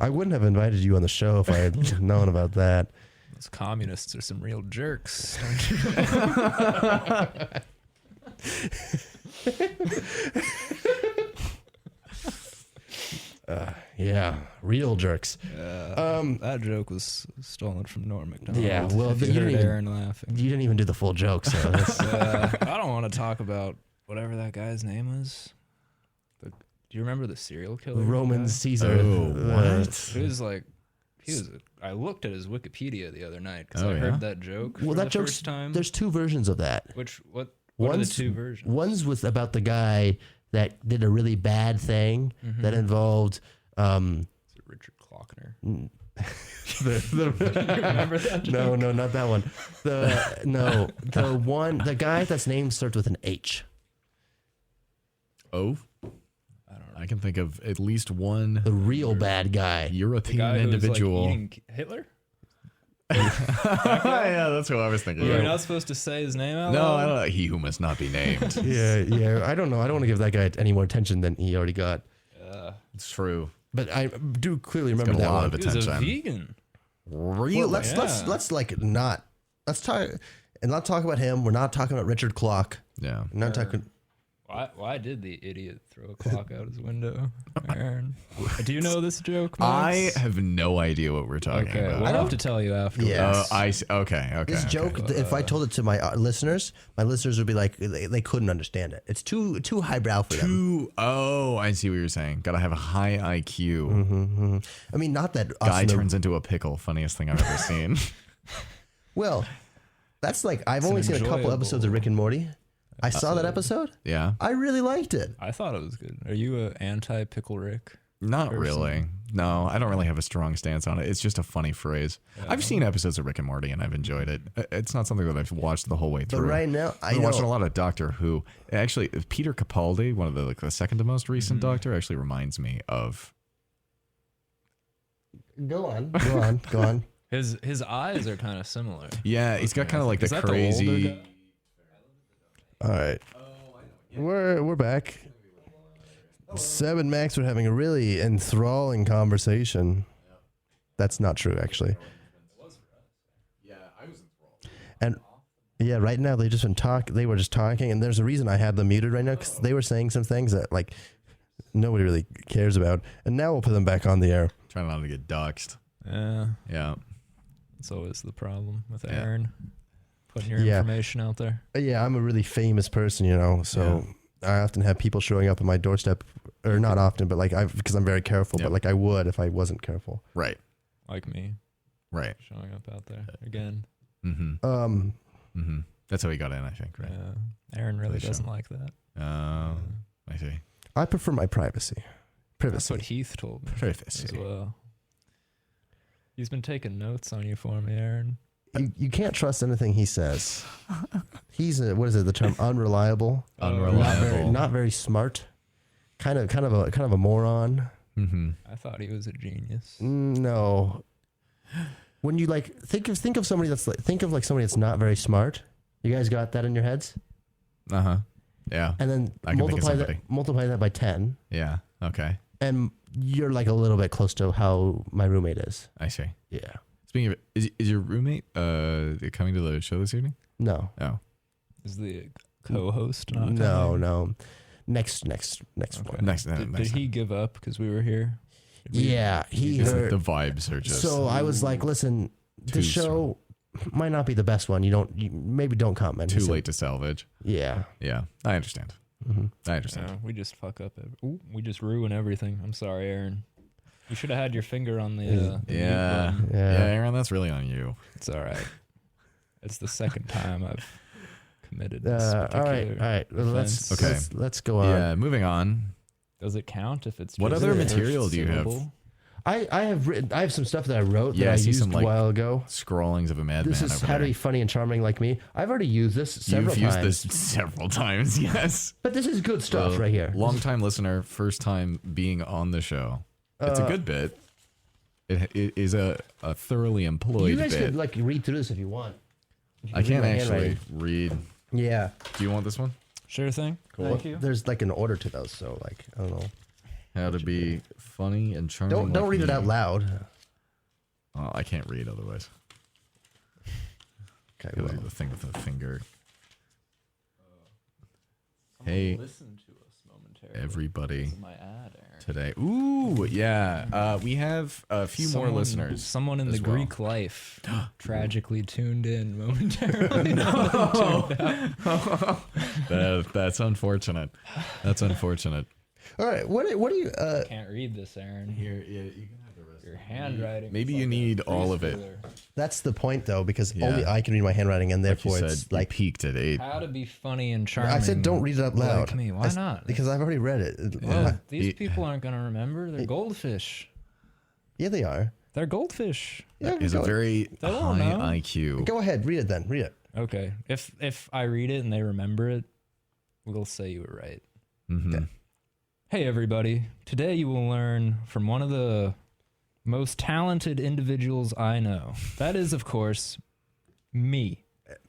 I wouldn't have invited you on the show if I had known about that. Those communists are some real jerks. Don't you? Yeah, real jerks. That joke was stolen from Norm Macdonald. Yeah, well, if you you heard didn't even- Aaron laughing. You didn't even do the full joke, so that's, I don't want to talk about whatever that guy's name was. Do you remember the serial killer? Roman guy? Caesar. what? It was like I looked at his Wikipedia the other night because Oh, I yeah? heard that joke Well, for that the joke's first time. There's two versions of that. What are the One's- two versions? One's was about the guy that did a really bad thing that involved Is it Richard Klockner? Remember that joke? no, not that one. The guy that's name starts with an H. Oh, I don't know. I can think of at least one The real bad guy. The European guy who was, like, individual. eating Hitler? Yeah, that's what I was thinking. You're not supposed to say his name out No, loud? I don't know. He who must not be named. Yeah. I don't know. I don't want to give that guy any more attention than he already got. It's true. But I do clearly remember got a that lot one. of He was a attention. vegan. Really? Well, let's like not. Let's talk and not talk about him. We're not talking about Richard Clock. yeah. We're not talking. Why did the idiot throw a clock out his window, Aaron? Do you know this joke, I Max? have no idea what we're talking Okay, about. we'll have to tell you afterwards. Yeah. Oh, I see. Okay. This okay. joke, if I told it to my listeners would be like they couldn't understand it. It's too highbrow for them. Oh, I see what you're saying. Gotta have a high IQ. I mean, not that Guy Austin- turns into a pickle. Funniest thing I've ever seen. Well, that's like I've only seen a couple enjoyable- episodes of Rick and Morty. I saw that episode. Yeah. I really liked it. I thought it was good. Are you a anti-Pickle Rick? Not person. really. No, I don't really have a strong stance on it. It's just a funny phrase. I've seen episodes of Rick and Morty and I've enjoyed it. It's not something that I've watched the whole way But through. right now, I've been watching a lot of Doctor Who. Actually, Peter Capaldi, one of the second to most recent Doctor, actually reminds me of. Go on. His eyes are kind of similar. Yeah, he's got kind of like the Is that the older crazy. guy? All right, we're back. Seb and Max were having a really enthralling conversation. That's not true, actually. And yeah, right now they just been They were just talking, and there's a reason I had them muted right now because they were saying some things that like nobody really cares about. And now we'll put them back on the air. Trying not to get doxxed. Yeah, Yeah. that's always the problem with Yeah. Aaron. Putting your Yeah. information out there. Yeah, I'm a really famous person, so I often have people showing up on my doorstep, or not often, but like because I'm very careful. Yep. But like I would if I wasn't careful. Right. Like me, Right. showing up out there again. Mm-hmm. That's how he got in, I think. Right. Yeah. Aaron really For doesn't sure. like that. I see. I prefer my privacy. That's Privacy. what Heath told me Privacy. as well. He's been taking notes on you for me, Aaron. You can't trust anything he says. He's what is it? The term unreliable. Unreliable. Not very smart. Kind of a moron. Mm-hmm. I thought he was a genius. No. When you like think of somebody that's like somebody that's not very smart. You guys got that in your heads, Uh-huh. Yeah. and then I can think of somebody. multiply that by 10, Yeah. Okay. and you're like a little bit close to how my roommate is. I see. Yeah. Speaking of, is your roommate coming to the show this evening? No. Oh. Is the co-host not No. coming? No. Next Okay. one. Next. Did next he give up because we were here? Did we- Yeah, he It's heard. like the vibes are just. So I was like, listen, Too the show might not be the best one. You maybe don't comment. too late to salvage. Yeah. Yeah, I understand. Mm-hmm. I understand. Yeah, we just fuck up. We just ruin everything. I'm sorry, Aaron. You should have had your finger on the. The mute Yeah. button. yeah, Yeah. Aaron, that's really on you. It's all right. It's the second time I've committed this All particular. right. Well, offense. Okay. let's go on. Yeah, moving on. Does it count if it's What just other the first material do you have? syllable? I have some stuff that I wrote Yeah, that I I see used some, a like, while ago. Scrollings of a madman. This is over how to there. be funny and charming like me. I've already used this several You've times. used this several times. Yes. But this is good stuff Well, right here. Long time listener, first time being on the show. It's a good bit. It is a thoroughly employed You guys bit. could like read through this if you want. You I can can't read my actually handwriting. read. Yeah. Do you want this one? Sure thing. Well, Thank you. there's like an order to those, so like I don't know. How to be funny and charming. Don't like read it me. out loud. Oh, I can't read otherwise. Okay, Gotta well. do the thing with the finger. Hey, Listen to us momentarily. everybody. This is my ad, Aaron. Today. Ooh, yeah. We have a few more listeners. Someone in as the well. Greek life tragically tuned in momentarily. Tuned out. That's unfortunate. That's unfortunate. All right. What do you? Can't read this, Aaron. Here, yeah, you can have the rest. Your handwriting. Maybe is you like a need all of it. preschoooler. That's the point, though, because Yeah. only I can read my handwriting, and Like you therefore said, it's you like peaked at 8. How to be funny and charming. I said, don't read it out loud. Like me. Why not? Because I've already read it. Yeah. These He- people aren't going to remember. They're goldfish. Yeah, they are. They're goldfish. Yeah, Is a go, very They don't high know. IQ. go ahead, read it then. Read it. Okay. If I read it and they remember it, we'll say you were right. Mm-hmm. Hey, everybody. Today you will learn from one of the most talented individuals I know. That is, of course, me.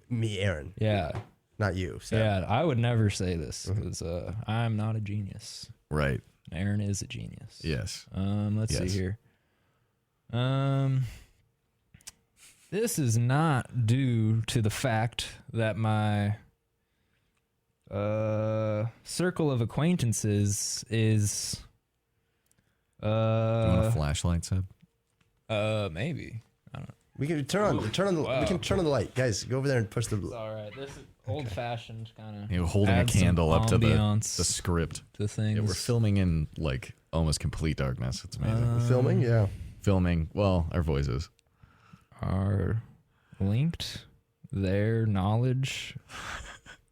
Me, Aaron, Yeah. not you. Seb. Yeah, I would never say this because I'm not a genius. Right. Aaron is a genius. Yes. Let's see Yes. here. This is not due to the fact that my circle of acquaintances is You want a flashlight, Seb? maybe. I don't know. We can turn on the. Wow. We can turn on the light, guys. Go over there and push the. It's all right. This is old fashioned kind of. You're holding a candle up to the script. to things. Yeah, we're filming in like almost complete darkness. It's amazing. Filming, yeah. Filming, well, our voices. Are linked. Their knowledge,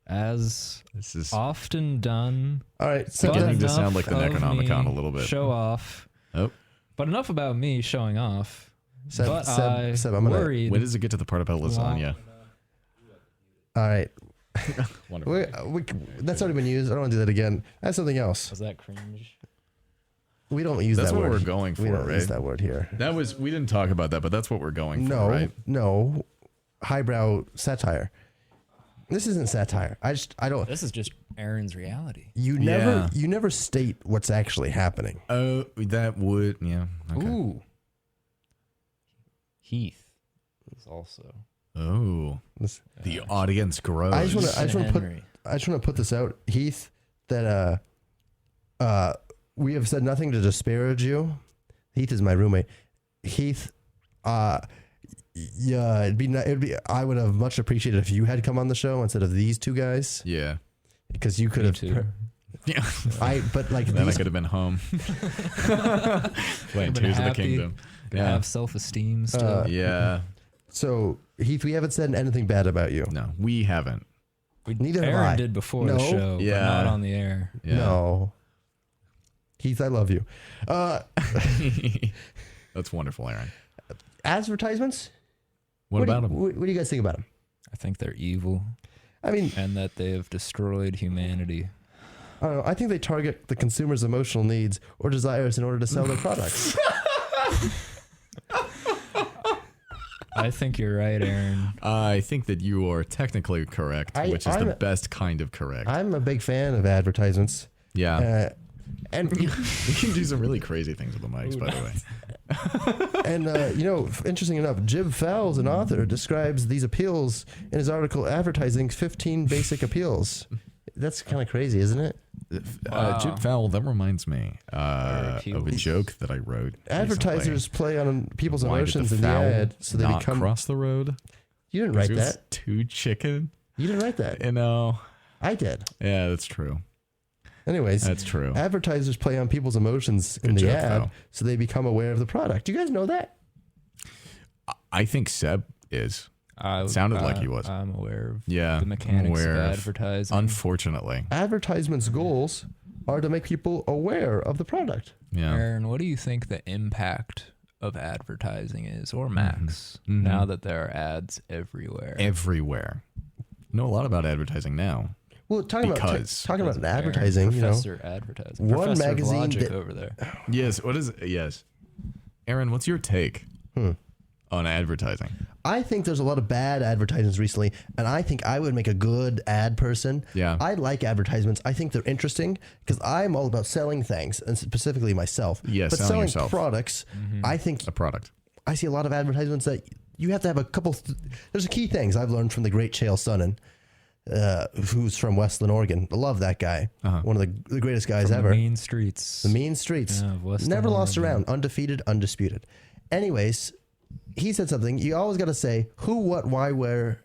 as This is often done. All right, It's Seb, beginning to enough sound like the of Necronomicon me a little bit. Show off. Oh, But enough about me showing off. Seb, but Seb, I'm gonna. worried. when does it get to the part about lasagna? All right, Wonderful. that's already been used. I don't want to do that again. That's something else. Was that cringe? We don't use That's that what word. we're going We for, don't use right? that word here. That was we didn't talk about that, but that's what we're going for, No, right? no, highbrow satire. This isn't satire. I don't. This is just Aaron's reality. You never state what's actually happening. Oh, that would Okay. Ooh. Heath is also. Oh, This- the audience grows. I just want to put Henry. this out, Heath, that we have said nothing to disparage you. Heath is my roommate. Heath, yeah, it'd be. I would have much appreciated if you had come on the show instead of these two guys, Yeah. because you could Me have. too. Yeah. But like Then I these, could have been home. Playing been Tears of the happy. Kingdom. Yeah. Have self-esteem still. Yeah. so Heath, we haven't said anything bad about you. No, we haven't. Neither have Aaron I. did before No. the show, Yeah. but not on the air. Yeah. No, Heath, I love you. That's wonderful, Aaron. Advertisements. What about him? What do you guys think about them? I think they're evil I mean, and that they have destroyed humanity. I don't know. I think they target the consumer's emotional needs or desires in order to sell their products. I think you're right, Aaron. I think that you are technically correct, which is the best kind of correct. I'm a big fan of advertisements. Yeah. And You can do some really crazy things with the mics, by the way. interesting enough, Jib Fowles, an author, describes these appeals in his article "Advertising 15 Basic Appeals." That's kind of crazy, isn't it? Jim Fowle, that reminds me of a appeals. joke that I wrote. Advertisers play on people's recently. Why did emotions in the fowl ad, so they not become. cross the road. You didn't write It was that. too chicken. You didn't write that. You know. I did. Yeah, that's true. Anyways, That's true. advertisers play on people's emotions in Good the joke, ad, Phil. so they become aware of the product. Do you guys know that? I think Seb is. It sounded like he was. I'm aware of Yeah. the mechanics of aware of- advertising. Unfortunately. Advertisements' goals are to make people aware of the product. Yeah. Aaron, what do you think the impact of advertising is, or Max, Mhm. now that there are ads everywhere? Everywhere. Know a lot about advertising now. Well, talking Because- about Aaron, advertising, Professor Advertising. one Professor magazine Logic that- over there. Yes. What is it? Yes. Aaron, what's your take on advertising? I think there's a lot of bad advertisements recently, and I think I would make a good ad person. Yeah. I like advertisements. I think they're interesting because I'm all about selling things, and specifically myself. Yeah, but selling selling yourself. products, I think A product. I see a lot of advertisements that you have to have a couple. There's key things I've learned from the great Chael Sonnen, who's from Westland, Oregon. I love that guy. One of the greatest guys From ever. the mean streets. The mean streets. Yeah, of Westland, Never lost Oregon. around. Undefeated, undisputed. Anyways, he said something. You always got to say who, what, why, where.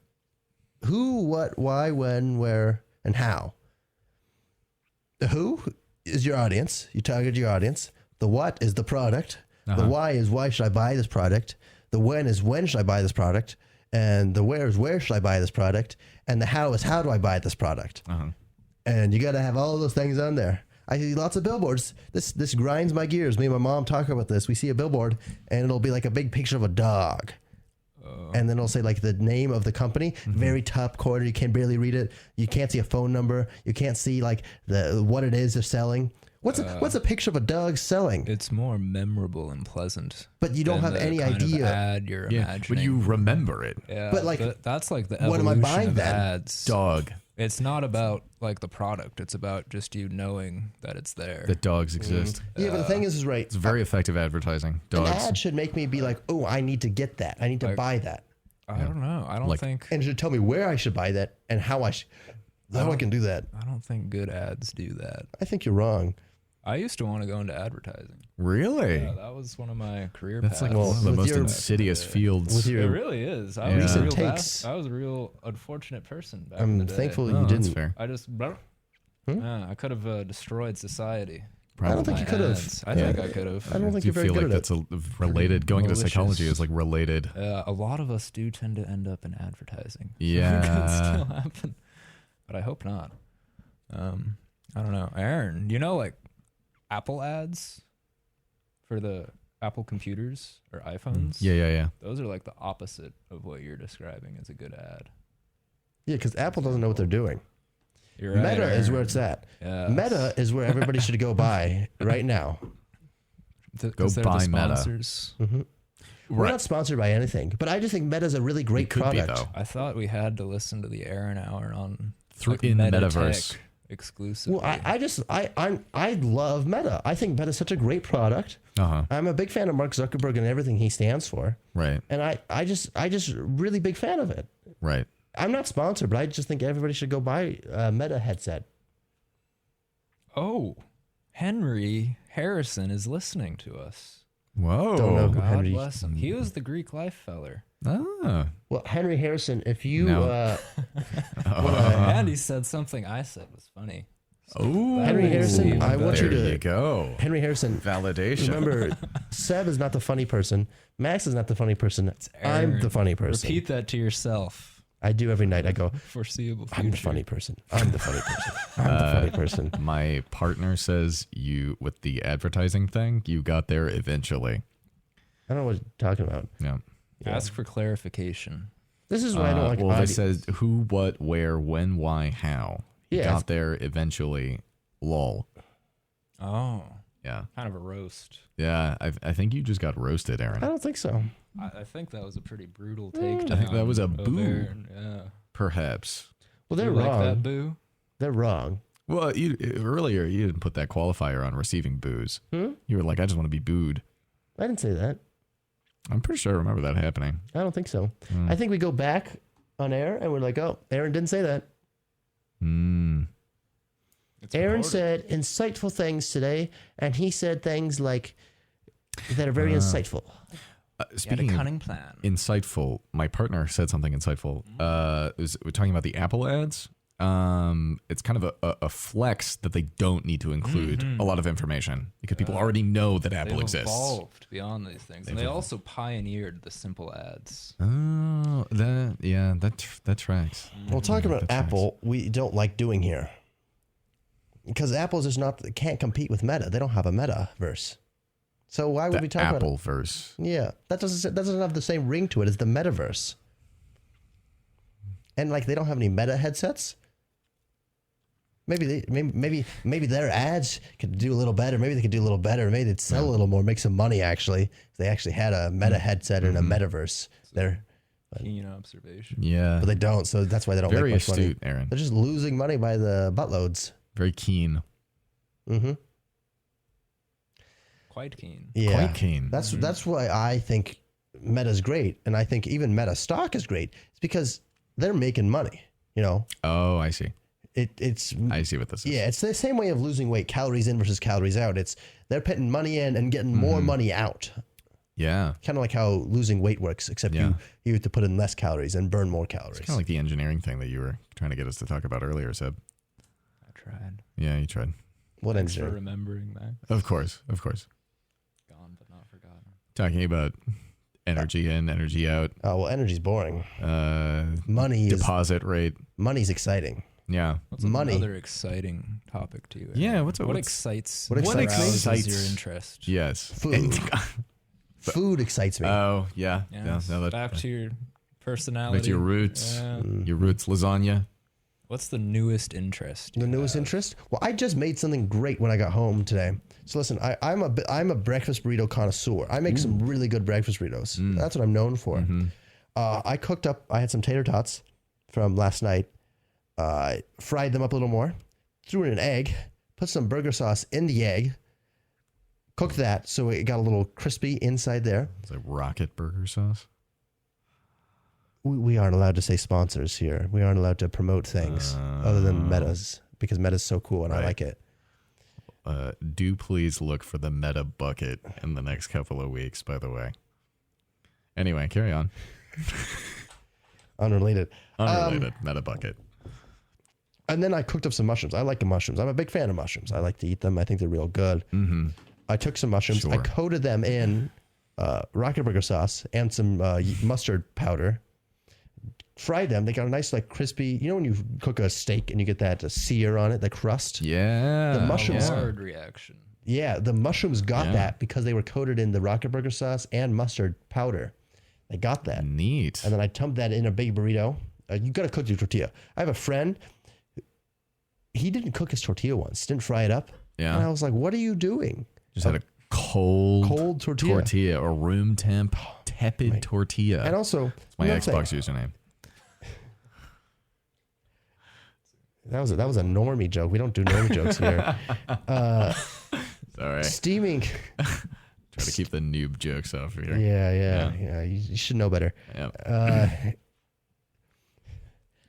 Who, what, why, when, where, and how. The who is your audience. You target your audience. The what is the product. The why is why should I buy this product. The when is when should I buy this product. And the where is where should I buy this product. And the how is how do I buy this product. And you got to have all of those things on there. I see lots of billboards. This grinds my gears. Me and my mom talk about this. We see a billboard and it'll be like a big picture of a dog. And then it'll say like the name of the company, very top corner. You can barely read it. You can't see a phone number. You can't see like what it is they're selling. What's a picture of a dog selling? It's more memorable and pleasant. But you don't than have the any kind of idea. ad you're imagining. But you remember it. Yeah, But, like, that's like the what evolution am I buying of then? ads. Dog. It's not about like the product. It's about just you knowing that it's there. That dogs exist. Yeah, but the thing is right. It's very effective advertising. An Dogs. ad should make me be like, oh, I need to get that. I need to buy that. I don't know. I don't Like- think. And it should tell me where I should buy that and how I can do that. I don't think good ads do that. I think you're wrong. I used to want to go into advertising. Really? Yeah, that was one of my career That's like paths. one of the with most your- insidious fields. With It your, really is. I Yeah. was a Recent real takes. I was a real unfortunate person back in I'm the day. thankful Oh, you that's didn't. fair. I just, I could have destroyed society. I don't think My you could have. ads. I think I could have. I don't think Do you you're very feel good like at it. that's a related? Going into malicious. psychology is like related. A lot of us do tend to end up in advertising. Yeah. It can still happen, but I hope not. I don't know, Aaron. You know, like Apple ads for the Apple computers or iPhones. Yeah. Those are like the opposite of what you're describing as a good ad. Yeah, because Apple doesn't know what they're doing. You're right, Meta is Aaron. where it's at. Yeah. Meta is where everybody should go buy right now. Go buy Meta. sponsors. We're not sponsored by anything, but I just think Meta's a really great Could be, product. though. I thought we had to listen to the Aaron Hour on In the Meta metaverse. Tech exclusively. Well, I love Meta. I think Meta's such a great product. I'm a big fan of Mark Zuckerberg and everything he stands for, Right. and I just really big fan of it. Right. I'm not sponsored, but I just think everybody should go buy a Meta headset. Oh, Henry Harrison is listening to us. Whoa. Don't know. God Henry- bless him. He was the Greek life feller. Ah. Well, Henry Harrison, if you No. And he said something I said was funny. Oh. Henry Harrison, I want you There to you go. Henry Harrison. Validation. Remember, Seb is not the funny person. Max is not the funny person. I'm Aaron. the funny person. Repeat that to yourself. I do every night. I go, Foreseeable future. I'm the funny person. I'm the funny person. I'm the funny person. My partner says you, with the advertising thing, you got there eventually. I don't know what you're talking about. Yeah. Ask for clarification. This is why I don't like well, audio. it says who, what, where, when, why, how. You Yeah, got there eventually. Lol. Oh, Yeah. kind of a roast. Yeah. I think you just got roasted, Aaron. I don't think so. I think that was a pretty brutal take. I think that was a boo. Yeah. Perhaps. Well, they're You like wrong. that boo? They're wrong. Well, earlier you didn't put that qualifier on receiving boos. Hmm? You were like, I just want to be booed. I didn't say that. I'm pretty sure I remember that happening. I don't think so. I think we go back on air and we're like, oh, Aaron didn't say that. It's Aaron recorded. said insightful things today, and he said things like that are very insightful. He had a Speaking of cunning plan. insightful, my partner said something insightful. We're talking about the Apple ads. It's kind of a flex that they don't need to include a lot of information because people already know that Apple They've exists. evolved beyond these things, and they also pioneered the simple ads. Oh, that tracks. Well, talking about That tracks. Apple, we don't like doing here because Apple's just not can't compete with Meta. They don't have a metaverse. So why would we The talk about Apple verse. it? Yeah, that doesn't have the same ring to it as the metaverse. And like they don't have any Meta headsets. Maybe their ads could do a little better. Maybe they could do a little better. Maybe they'd sell a little more, make some money. Actually, if they actually had a Meta headset and a metaverse. They're Keen observation. Yeah. but they don't. So that's why they don't Very make much money. astute, Aaron. They're just losing money by the buttloads. Very keen. Mm-hmm. Quite keen. Yeah, Quite keen. That's why I think Meta's great, and I think even Meta stock is great. It's because they're making money. You know, Oh, I see. it's I see what this is. yeah, it's the same way of losing weight, calories in versus calories out. It's they're putting money in and getting more money out. Yeah. Kind of like how losing weight works, except Yeah. you have to put in less calories and burn more calories. Kind of like the engineering thing that you were trying to get us to talk about earlier, Seb. I tried. Yeah, you tried. What Thanks for engineering? remembering that. Of course. Gone but not forgotten. Talking about energy in, energy out, Oh well, energy's boring. Money is deposit rate. money's exciting. Yeah. What's Money. another exciting topic to you? Aaron? Yeah, what what's- excites? what arouses excites- your interest? Yes. Food. Food excites me. Oh, yeah. Yes. No, that, Back to your personality. back to your roots. Yeah. Your roots lasagna. What's the newest interest? The newest interest? Well, I just made something great when I got home today. So listen, I'm a breakfast burrito connoisseur. I make some really good breakfast burritos. That's what I'm known for. I cooked up. I had some tater tots from last night. Fried them up a little more. Threw in an egg. Put some burger sauce in the egg. Cooked that so it got a little crispy inside there. It's like rocket burger sauce. We aren't allowed to say sponsors here. We aren't allowed to promote things other than Meta's because Meta's so cool and I Right. like it. Do please look for the Meta bucket in the next couple of weeks, by the way. Anyway, carry on. Unrelated. Unrelated. Meta bucket. And then I cooked up some mushrooms. I like the mushrooms. I'm a big fan of mushrooms. I like to eat them. I think they're real good. Mm-hmm. I took some mushrooms. I Sure. coated them in rocket burger sauce and some mustard powder. Fried them. They got a nice like crispy. You know when you cook a steak and you get that sear on it, the crust. Yeah. The mushrooms- Hard reaction. Yeah, the mushrooms got Yeah. that because they were coated in the rocket burger sauce and mustard powder. They got that. Neat. And then I dumped that in a big burrito. You got to cook your tortilla. I have a friend. He didn't cook his tortilla once. Didn't fry it up. And I Yeah. was like, "What are you doing?" Just had a cold, Cold tortilla. tortilla or room temp tepid tortilla. And also, It's my another Xbox thing. username. That was a normie joke. We don't do normie jokes here. Sorry. Steaming. Try to keep the noob jokes off here. Yeah. You should know better. Yeah.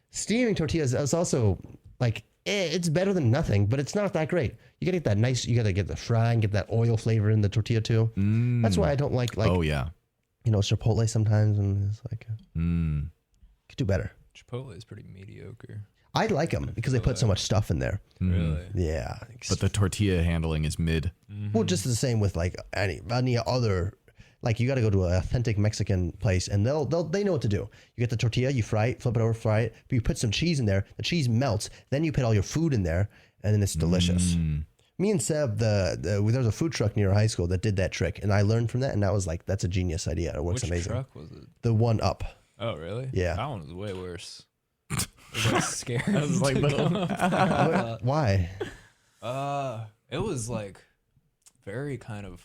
Steaming tortillas is also like it's better than nothing, but it's not that great. You gotta get that nice. You gotta get the fry and get that oil flavor in the tortilla too. That's why I don't like Oh yeah. Chipotle sometimes, and it's like could do better. Chipotle is pretty mediocre. I like them because they put so much stuff in there. Really? Yeah, But the tortilla handling is mid. well, just the same with like any other. Like you got to go to an authentic Mexican place, and they know what to do. You get the tortilla, you fry it, flip it over, fry it. But you put some cheese in there. The cheese melts. Then you put all your food in there, and then it's delicious. Me and Seb, there was a food truck near our high school that did that trick, and I learned from that, and I was like, "That's a genius idea. It works Which amazing." truck was it? The one up. Oh, really? Yeah. That one was way worse. I was scared. I was like, to go up. Why? It was like very kind of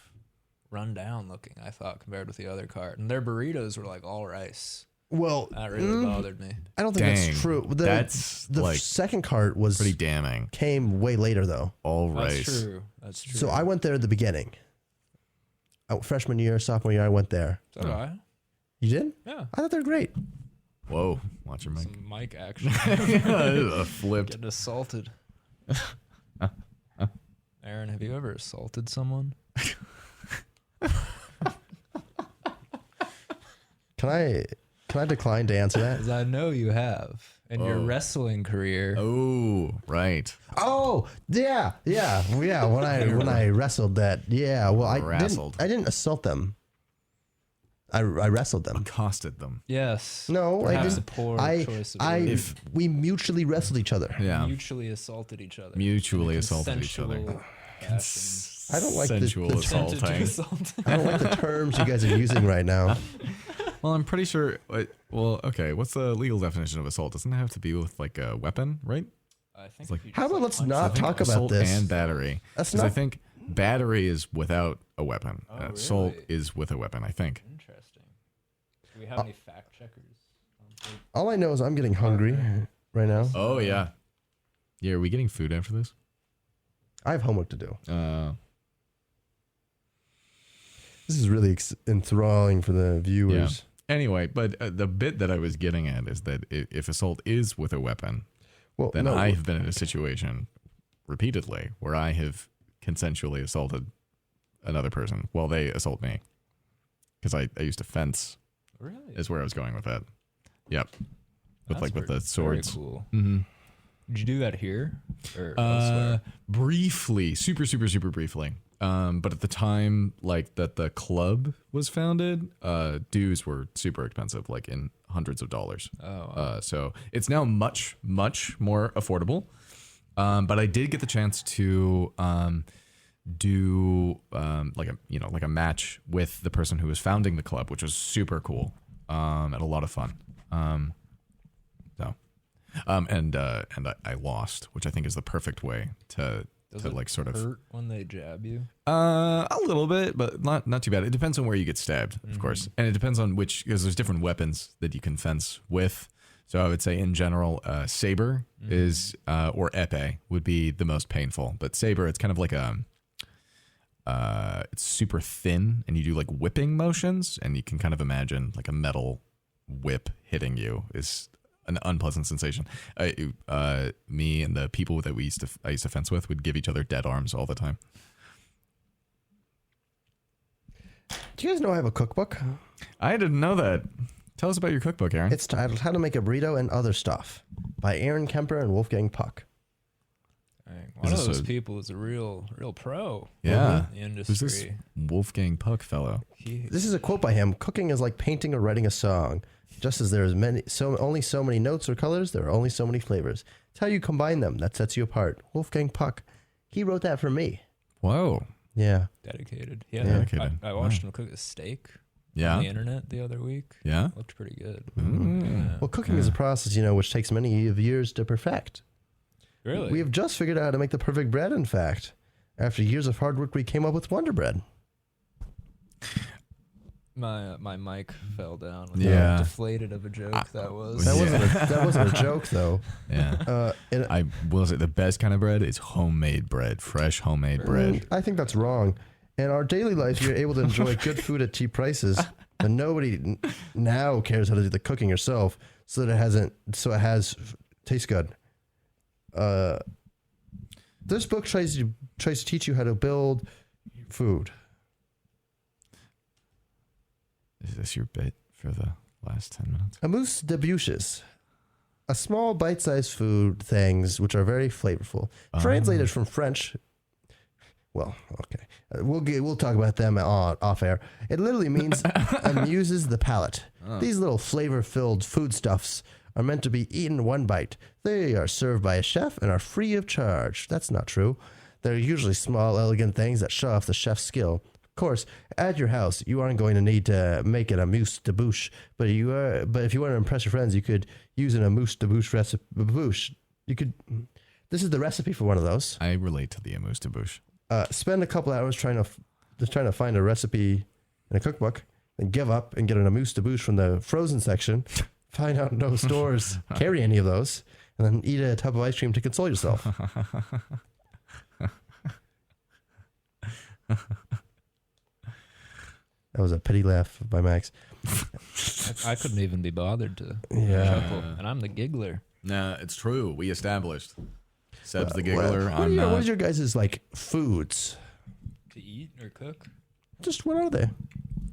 run down looking, I thought, compared with the other cart. And their burritos were like all rice. Well, That really bothered me. I don't think Dang, that's true. that's, the like, second cart was Pretty damning. came way later though. All That's rice. true. That's true. So I went there at the beginning. Freshman year, sophomore year, I went there. So did I? You did? Yeah. I thought they're great. Whoa. Watch your mic. Some mic action. Flipped. Getting assaulted. Aaron, have you ever assaulted someone? Can I decline to answer that? Because I know you have. In your wrestling career. Oh, right. Oh, yeah. When I wrestled that, yeah. Well, Wrestled. I didn't assault them. I wrestled them. Accosted them. Yes. No, I Perhaps didn't. a poor I choice of I words. we mutually wrestled each other. Yeah. Mutually assaulted each other. Mutually In a assaulted each other. consensual fashion. I don't like the sensual Attempted to assaulting. assault. I don't like the terms you guys are using right now. Well, I'm pretty sure. Well, okay. What's the legal definition of assault? Doesn't it have to be with like a weapon, right? I think like- if you How just, about like, let's punch not I think talk about assault this? and battery. That's 'Cause I not- think battery is without a weapon. Oh, Assault really? is with a weapon. I think. Interesting. Do we have any fact checkers? All I know is I'm getting hungry right now. Oh yeah. Yeah, are we getting food after this? I have homework to do. This is really enthralling for the viewers. Anyway, but the bit that I was getting at is that if assault is with a weapon, Well, then no, I have been in a situation repeatedly where I have consensually assaulted another person while they assault me. Because I used to fence, Really? is where I was going with that. Yep. With That's with the very swords. cool. Mm-hmm. Did you do that here or elsewhere? Briefly, super briefly. But at the time, like that the club was founded, dues were super expensive, like in hundreds of dollars. Oh, wow. So it's now much more affordable. But I did get the chance to do like a match with the person who was founding the club, which was super cool and a lot of fun. And I lost, which I think is the perfect way to Does it sort of hurt when they jab you? a little bit, but not too bad. It depends on where you get stabbed, of course, and it depends on which, because there's different weapons that you can fence with. So I would say in general, saber is or epee would be the most painful. But saber, it's kind of like it's super thin, and you do like whipping motions, and you can kind of imagine like a metal whip hitting you is an unpleasant sensation. Me and the people that I used to fence with would give each other dead arms all the time. Do you guys know I have a cookbook? I didn't know that. Tell us about your cookbook, Aaron. It's titled How to Make a Burrito and Other Stuff by Aaron Kemper and Wolfgang Puck. Dang, one Is of this those people is a real pro. Yeah. In the Who's this industry. Wolfgang Puck fellow? This is a quote by him. Cooking is like painting or writing a song. Just as there is only so many notes or colors, there are only so many flavors. It's how you combine them that sets you apart. Wolfgang Puck, he wrote that for me. Whoa. Yeah. Dedicated. Yeah. Dedicated. I watched him cook a steak Yeah. on the internet the other week. Yeah. Looked pretty good. Mm. Well, cooking is a process, which takes many years to perfect. Really? We have just figured out how to make the perfect bread, in fact. After years of hard work, we came up with Wonder Bread. My mic fell down with Yeah. how deflated of a joke that was. That wasn't a joke, though. Yeah. And I will say the best kind of bread is homemade bread, fresh homemade bread. I think that's wrong. In our daily life, you're able to enjoy good food at cheap prices, but nobody now cares how to do the cooking yourself, so that it tastes good. This book tries to teach you how to build food. Is this your bit for the last 10 minutes? Amuse de bûches. A small bite-sized food things which are very flavorful. Translated from French. Well, okay. We'll talk about them off air. It literally means amuses the palate. These little flavor-filled foodstuffs are meant to be eaten in one bite. They are served by a chef and are free of charge. That's not true. They're usually small, elegant things that show off the chef's skill. Of course, at your house, you aren't going to need to make an amuse de bouche, but if you want to impress your friends, you could use an amuse de bouche recipe. This is the recipe for one of those. I relate to the amuse de bouche. Spend a couple hours trying to find a recipe in a cookbook, then give up and get an amuse de bouche from the frozen section. Find out no stores carry any of those, and then eat a tub of ice cream to console yourself. That was a pity laugh by Max. I couldn't even be bothered to chuckle, and I'm the giggler. Nah, it's true. We established. Seb's the What giggler. what is your guys' like foods? To eat or cook? Just what are they?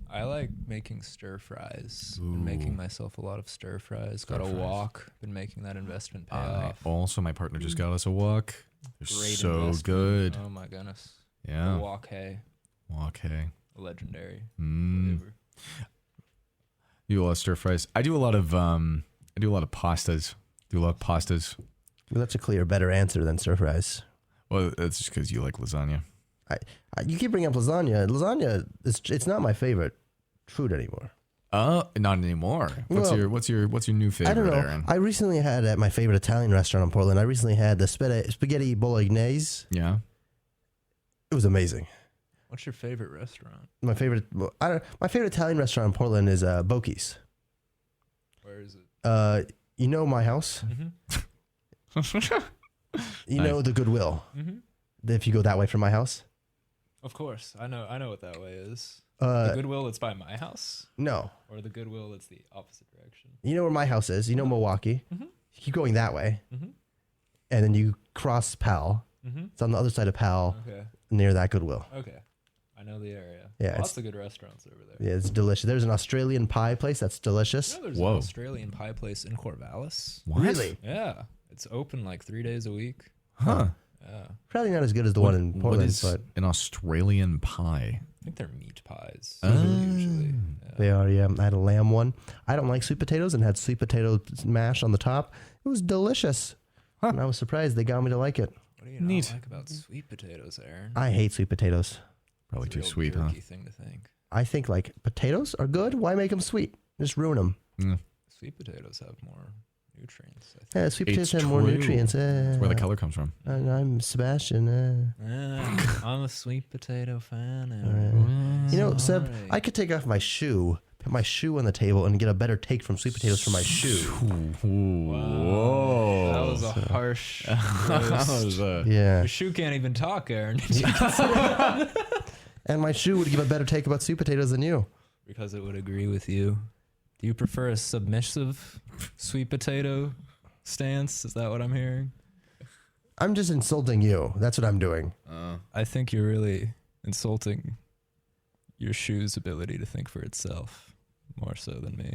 I like making stir fries. Been making myself a lot of stir fries. Got a fries. wok. Been making that investment pay off. Also, my partner just got us a wok. They're Great so investment. good. Oh my goodness. Yeah. Wok hay. Wok, hey. Legendary. You do a lot of stir fries. I do a lot of pastas. Well, that's a clear, better answer than stir fries. Well, that's just because you like lasagna. You keep bringing up lasagna. Lasagna, it's not my favorite food anymore. Not anymore. What's Well, your new favorite, I don't know. Aaron? I recently had at my favorite Italian restaurant in Portland. I recently had the spaghetti bolognese. Yeah. It was amazing. What's your favorite restaurant? My favorite Italian restaurant in Portland is Boki's. Where is it? You know my house. You know the Goodwill. If you go that way from my house. Of course, I know what that way is. The Goodwill that's by my house, No. or the Goodwill that's the opposite direction. You know where my house is. You know Milwaukee. You keep going that way, and then you cross Powell. It's on the other side of Powell, Okay. near that Goodwill. Okay. I know the area. Yeah, Lots of good restaurants over there. Yeah, it's delicious. There's an Australian pie place that's delicious. You know, there's Whoa. an Australian pie place in Corvallis. What? Really? Yeah. It's open like 3 days a week. Huh. Yeah. Probably not as good as the one in What Portland, is but an Australian pie? I think they're meat pies. Oh. Usually. Yeah. they are. Yeah, I had a lamb one. I don't like sweet potatoes, and had sweet potato mash on the top. It was delicious, and I was surprised they got me to like it. What do you not Neat. like about sweet potatoes, Aaron? I hate sweet potatoes. Probably It's a too real sweet, huh? jerky thing to think. I think like potatoes are good. Why make them sweet? Just ruin them. Mm. Sweet potatoes have more nutrients, I think. Yeah, sweet potatoes It's have more true. nutrients. That's where the color comes from. I'm Sebastian. I'm a sweet potato fan. You know, Seb, Sorry. I could take off my shoe, put my shoe on the table, and get a better take from sweet potatoes from my shoe. Whoa. That was a harsh. That roast. was, Yeah. Your shoe can't even talk, Aaron. And my shoe would give a better take about sweet potatoes than you. Because it would agree with you. Do you prefer a submissive sweet potato stance? Is that what I'm hearing? I'm just insulting you. That's what I'm doing. I think you're really insulting your shoe's ability to think for itself more so than me.